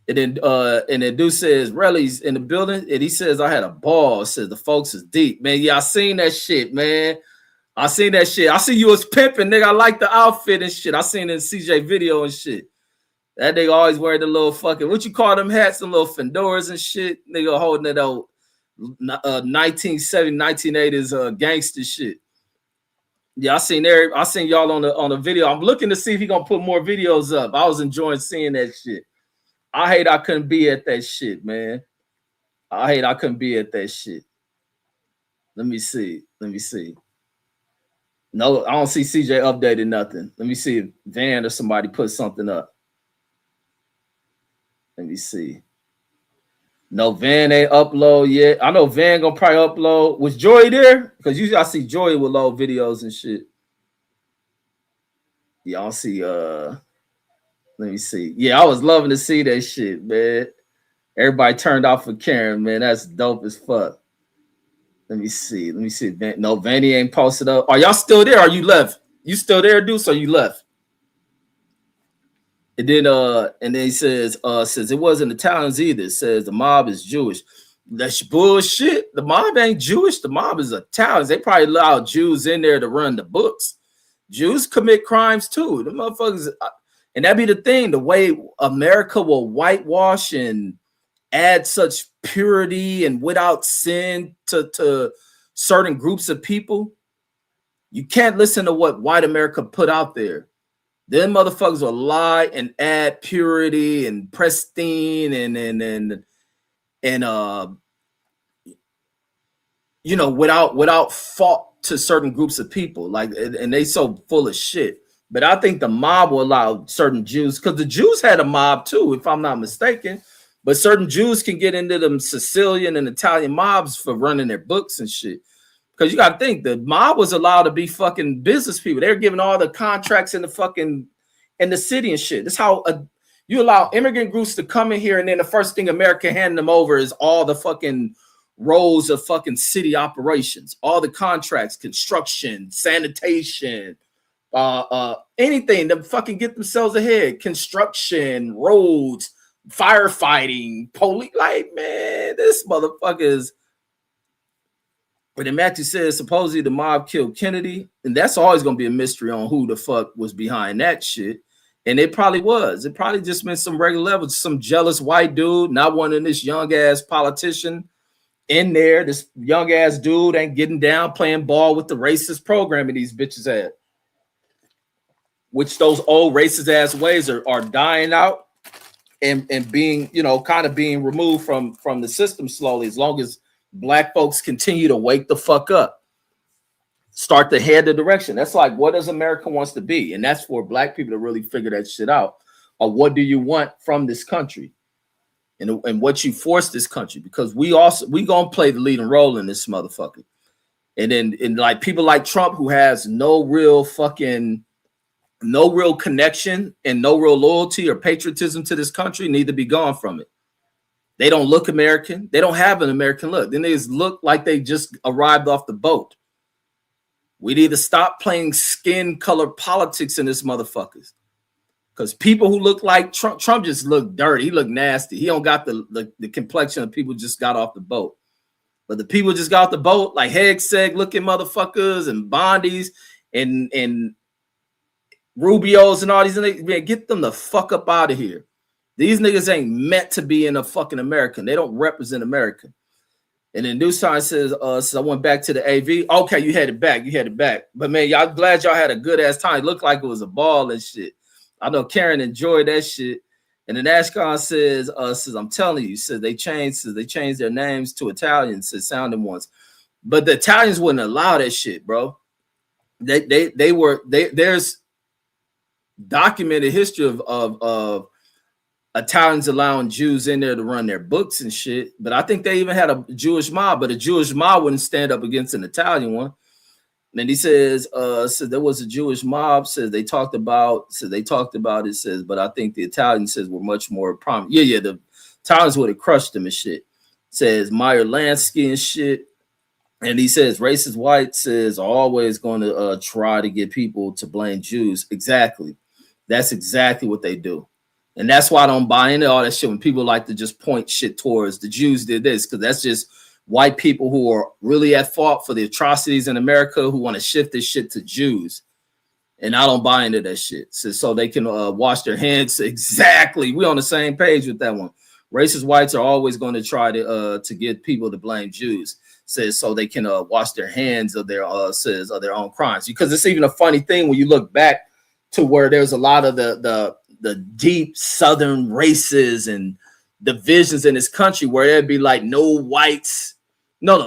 A: And then dude says, Relly's in the building, and he says, I had a ball. Says the folks is deep. Man, yeah, I seen that shit, man. I seen that shit. I see you was pimping, nigga. I like the outfit and shit. I seen it in CJ video and shit. That nigga always wear the little fucking, what you call them hats, the little fedoras and shit. Nigga holding it out 1970s, 1980s gangster shit. Yeah, I seen y'all on the video. I'm looking to see if he gonna put more videos up. I was enjoying seeing that shit. I hate I couldn't be at that shit, man. I hate I couldn't be at that shit. Let me see. No, I don't see CJ updated nothing. Let me see if Van or somebody put something up. Let me see. No, Van ain't upload yet. I know Van gonna probably upload. Was Joy there? Because usually I see Joy with load videos and shit. Yeah, I'll see. Let me see. Yeah, I was loving to see that shit, man. Everybody turned off for Karen, man. That's dope as fuck. Let me see. No, Vanny ain't posted up. Are y'all still there? Or you left? You still there, dude? So you left. And then he says it wasn't Italians either. It says the mob is Jewish. That's bullshit. The mob ain't Jewish. The mob is Italians. They probably allow Jews in there to run the books. Jews commit crimes too. The motherfuckers, and that'd be the thing. The way America will whitewash and add such purity and without sin to certain groups of people. You can't listen to what white America put out there. Them motherfuckers will lie and add purity and pristine and you know, without fault to certain groups of people. Like, and they so full of shit. But I think the mob will allow certain Jews, because the Jews had a mob too, if I'm not mistaken. But certain Jews can get into them Sicilian and Italian mobs for running their books and shit. Because you got to think, the mob was allowed to be fucking business people. They're giving all the contracts in the city and shit. That's how you allow immigrant groups to come in here, and then the first thing America hand them over is all the fucking roles of fucking city operations, all the contracts, construction, sanitation, anything to fucking get themselves ahead, construction, roads, firefighting, police. Like, man, this motherfucker is. But then Matthew says supposedly the mob killed Kennedy, and that's always gonna be a mystery on who the fuck was behind that shit. And it probably was. It probably just meant some regular levels, some jealous white dude, not wanting this young ass politician in there. This young ass dude ain't getting down playing ball with the racist programming these bitches had, which those old racist ass ways are dying out and being, you know, kind of being removed from the system slowly, as long as Black folks continue to wake the fuck up, start to head the direction. That's like, what does America wants to be? And that's for Black people to really figure that shit out. Or what do you want from this country? And what you force this country, because we gonna play the leading role in this motherfucker. And then like people like Trump, who has no real connection and no real loyalty or patriotism to this country, need to be gone from it. They don't look American. They don't have an American look. Then they just look like they just arrived off the boat. We need to stop playing skin color politics in this motherfuckers. Because people who look like Trump just look dirty. He look nasty. He don't got the complexion of people just got off the boat. But the people just got off the boat, like Hegseg looking motherfuckers and Bondies and Rubios and all these, man, get them the fuck up out of here. These niggas ain't meant to be in a fucking American. They don't represent America. And then News Time says, so I went back to the AV. Okay, you had it back. But man, y'all glad y'all had a good ass time. It looked like it was a ball and shit. I know Karen enjoyed that shit. And then Ashcon says, I'm telling you, says they changed their names to Italians, says sounding ones. But the Italians wouldn't allow that shit, bro. There's documented history of Italians allowing Jews in there to run their books and shit. But I think they even had a Jewish mob, but a Jewish mob wouldn't stand up against an Italian one. And he says, there was a Jewish mob, says they talked about it, says, but I think the Italians says were much more prominent. Yeah, the Italians would have crushed them and shit. Says Meyer Lansky and shit. And he says racist white says always going to try to get people to blame Jews. Exactly. That's exactly what they do. And that's why I don't buy into all that shit when people like to just point shit towards the Jews did this, because that's just white people who are really at fault for the atrocities in America who want to shift this shit to Jews. And I don't buy into that shit. So they can wash their hands. Exactly. We on the same page with that one. Racist whites are always going to try to get people to blame Jews. Says so they can wash their hands of their of their own crimes. Because it's even a funny thing when you look back to where there's a lot of the deep Southern races and divisions in this country where there'd be like no whites. No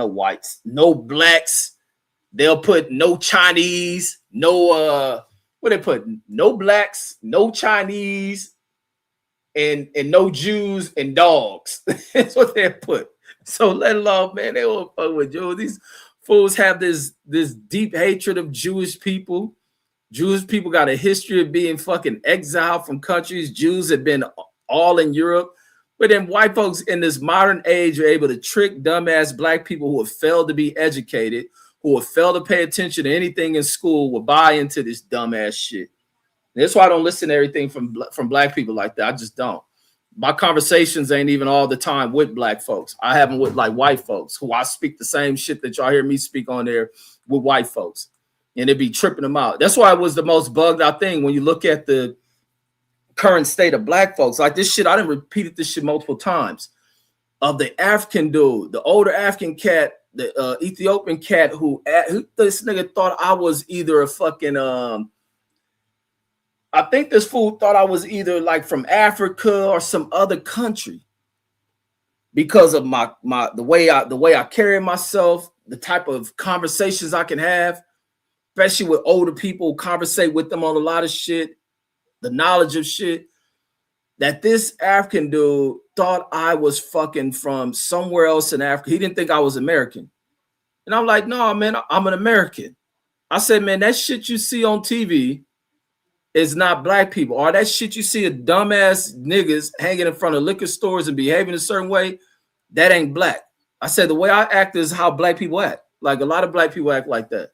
A: whites, no blacks. They'll put no Chinese, no what they put, no blacks, no Chinese, and no Jews and dogs. That's what they put. So let alone, man, they won't fuck with Jews. These fools have this deep hatred of Jewish people. Jewish people got a history of being fucking exiled from countries. Jews have been all in Europe. But then white folks in this modern age are able to trick dumbass black people who have failed to be educated, who have failed to pay attention to anything in school, will buy into this dumbass shit. That's why I don't listen to everything from black people like that. I just don't. My conversations ain't even all the time with black folks. I have them with like white folks who I speak the same shit that y'all hear me speak on there with white folks. And it'd be tripping them out. That's why it was the most bugged out thing when you look at the current state of black folks. Like this shit, I done repeated this shit multiple times. Of the African dude, the older African cat, the Ethiopian cat who this nigga thought I was either a fucking I think this fool thought I was either like from Africa or some other country because of the way I carry myself, the type of conversations I can have, especially with older people, conversate with them on a lot of shit, the knowledge of shit. That this African dude thought I was fucking from somewhere else in Africa. He didn't think I was American. And I'm like, no, man, I'm an American. I said, man, that shit you see on TV is not black people. Or that shit you see of dumbass niggas hanging in front of liquor stores and behaving a certain way, that ain't black. I said, the way I act is how black people act. Like a lot of black people act like that.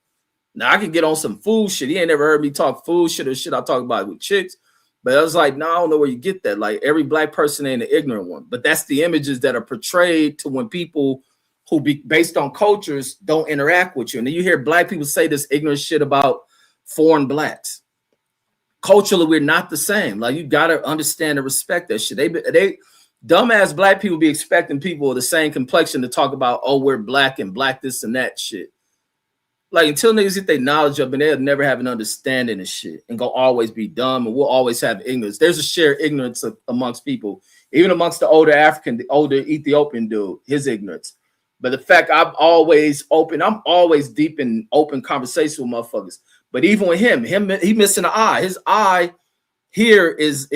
A: Now I can get on some fool shit. He ain't never heard me talk fool shit or shit I talk about with chicks. But I was like, no, I don't know where you get that. Like every black person ain't an ignorant one. But that's the images that are portrayed to when people who be based on cultures don't interact with you. And then you hear black people say this ignorant shit about foreign blacks. Culturally, we're not the same. Like you gotta understand and respect that shit. They dumbass black people be expecting people of the same complexion to talk about, oh, we're black and black this and that shit. Like until niggas get their knowledge up and they'll never have an understanding of shit and go always be dumb and we'll always have ignorance. There's a shared ignorance amongst people, even amongst the older Ethiopian dude, his ignorance. But the fact I'm always deep in open conversation with motherfuckers. But even with him, he missing an eye. His eye here is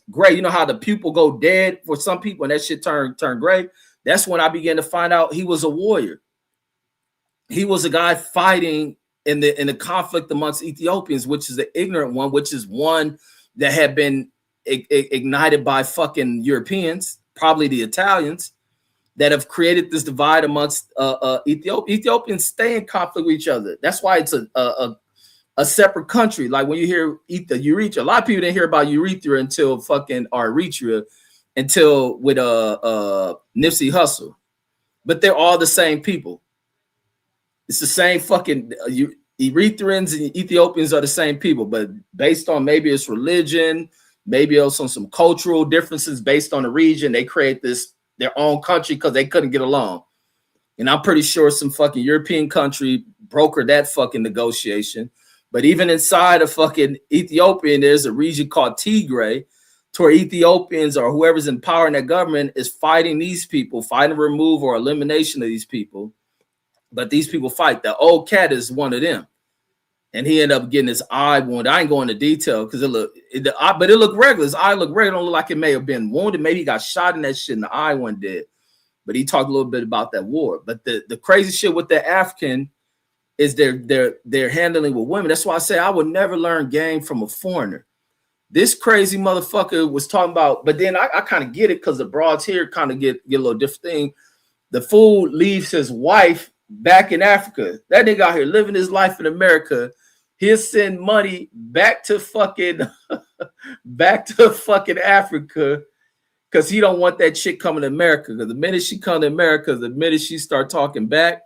A: gray. You know how the pupil go dead for some people and that shit turn gray? That's when I began to find out he was a warrior. He was a guy fighting in the conflict amongst Ethiopians, which is the ignorant one, which is one that had been ignited by fucking Europeans, probably the Italians, that have created this divide amongst Ethiopians stay in conflict with each other. That's why it's a separate country. Like when you hear Eritrea, a lot of people didn't hear about Eritrea until fucking Eritrea until with Nipsey Hussle, but they're all the same people. It's the same fucking Eritreans and Ethiopians are the same people, but based on maybe it's religion, maybe also some cultural differences based on the region, they create their own country because they couldn't get along. And I'm pretty sure some fucking European country brokered that fucking negotiation. But even inside of fucking Ethiopia, there's a region called Tigray, to where Ethiopians or whoever's in power in that government is fighting these people, fighting removal or elimination of these people. But these people fight. The old cat is one of them. And he ended up getting his eye wounded. I ain't going into detail because it looked regular. His eye looked regular. It don't look like it may have been wounded. Maybe he got shot in that shit and the eye went dead. But he talked a little bit about that war. But the crazy shit with the African is they're handling with women. That's why I say I would never learn game from a foreigner. This crazy motherfucker was talking about, but then I kind of get it because the broads here kind of get a little different thing. The fool leaves his wife back in Africa. That nigga out here living his life in America. He'll send money back to fucking Africa because he don't want that chick coming to America. Because the minute she come to America, the minute she start talking back,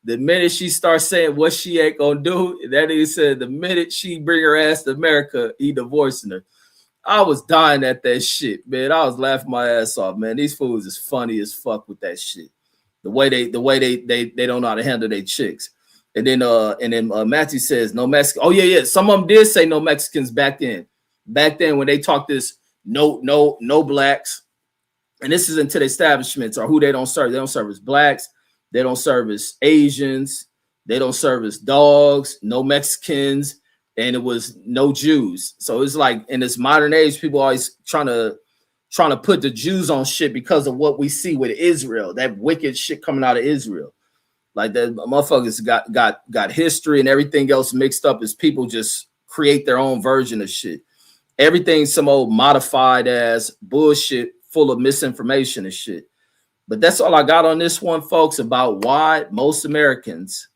A: the minute she starts saying what she ain't gonna do, that nigga said the minute she bring her ass to America, he divorcing her. I was dying at that shit, man. I was laughing my ass off, man. These fools is funny as fuck with that shit. The way they don't know how to handle their chicks. And then Matthew says no Mexican. Oh yeah. Some of them did say no Mexicans back then. Back then when they talked this no blacks, and this is into the establishments or who they don't serve. They don't service blacks. They don't service Asians. They don't service dogs. No Mexicans. And it was no Jews. So it's like in this modern age, people always trying to put the Jews on shit because of what we see with Israel, that wicked shit coming out of Israel. Like that motherfuckers got history and everything else mixed up as people just create their own version of shit. Everything's some old modified ass bullshit full of misinformation and shit. But that's all I got on this one, folks, about why most Americans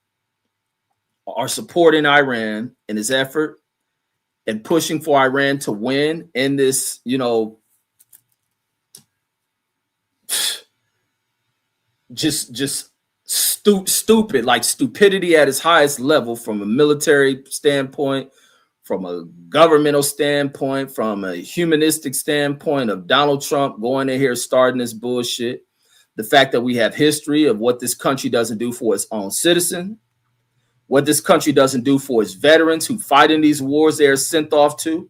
A: are supporting Iran in his effort and pushing for Iran to win in this, just stupid, like stupidity at its highest level from a military standpoint, from a governmental standpoint, from a humanistic standpoint of Donald Trump going in here starting this bullshit. The fact that we have history of what this country doesn't do for its own citizen, what this country doesn't do for its veterans who fight in these wars they are sent off to.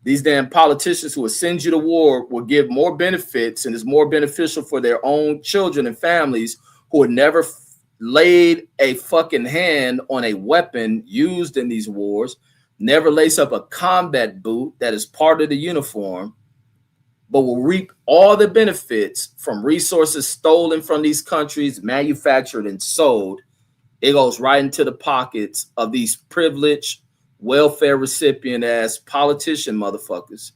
A: These damn politicians who will send you to war will give more benefits and is more beneficial for their own children and families who had never laid a fucking hand on a weapon used in these wars, never lace up a combat boot that is part of the uniform, but will reap all the benefits from resources stolen from these countries, manufactured and sold. It goes right into the pockets of these privileged welfare recipient ass politician motherfuckers.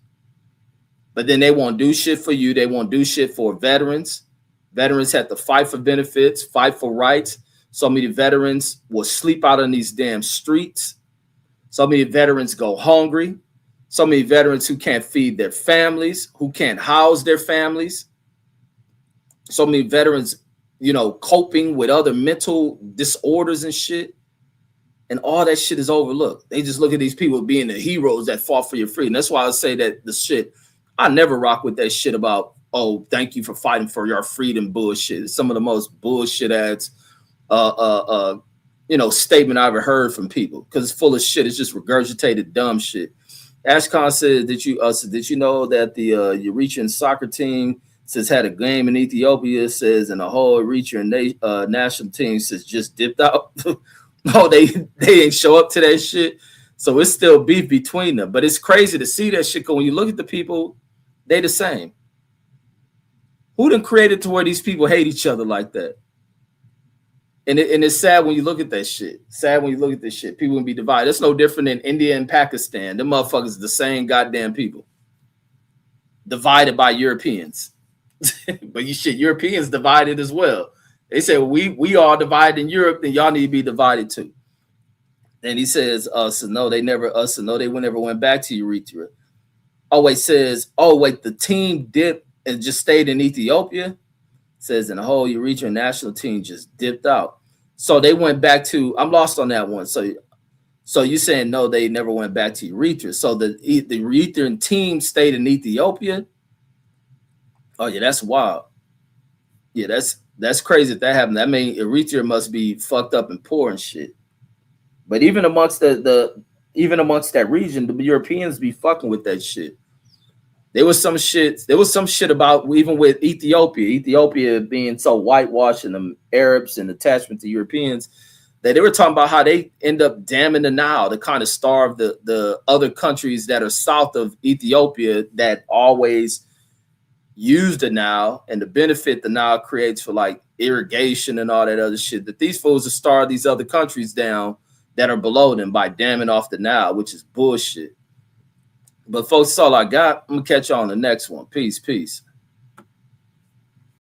A: But then they won't do shit for you. They won't do shit for veterans. Veterans have to fight for benefits, fight for rights. So many veterans will sleep out on these damn streets. So many veterans go hungry. So many veterans who can't feed their families, who can't house their families. So many veterans, coping with other mental disorders and shit. And all that shit is overlooked. They just look at these people being the heroes that fought for your freedom. That's why I say that the shit, I never rock with that shit about, oh, thank you for fighting for your freedom bullshit. It's some of the most bullshit ads, statement I ever heard from people because it's full of shit. It's just regurgitated dumb shit. Ashcon said, did you know that the Eritrean soccer team says had a game in Ethiopia, says, and the whole Eritrean national team says just dipped out. No, they ain't show up to that shit. So it's still beef between them. But it's crazy to see that shit. Because when you look at the people, they the same. Who done created to where these people hate each other like that? And it's sad when you look at that shit. Sad when you look at this shit. People will be divided. It's no different than India and Pakistan. Them motherfuckers are the same goddamn people. Divided by Europeans. But Europeans divided as well. They say we all divided in Europe, then y'all need to be divided too. And he says, they never went back to Eritrea. The team dipped and just stayed in Ethiopia. Says, and the whole Eritrean national team just dipped out. So they went back to, I'm lost on that one. So you're saying, no, they never went back to Eritrea. So the Eritrean team stayed in Ethiopia. Oh yeah, that's wild. Yeah, that's crazy if that happened. That means Eritrea must be fucked up and poor and shit. But even amongst that region, the Europeans be fucking with that shit. There was some shit about even with Ethiopia being so whitewashed and the Arabs and attachment to Europeans that they were talking about how they end up damming the Nile to kind of starve the other countries that are south of Ethiopia that always use the Nile and the benefit the Nile creates for like irrigation and all that other shit, that these fools will starve these other countries down that are below them by damming off the Nile, which is bullshit. But folks, that's all I got. I'm gonna catch you on the next one. Peace.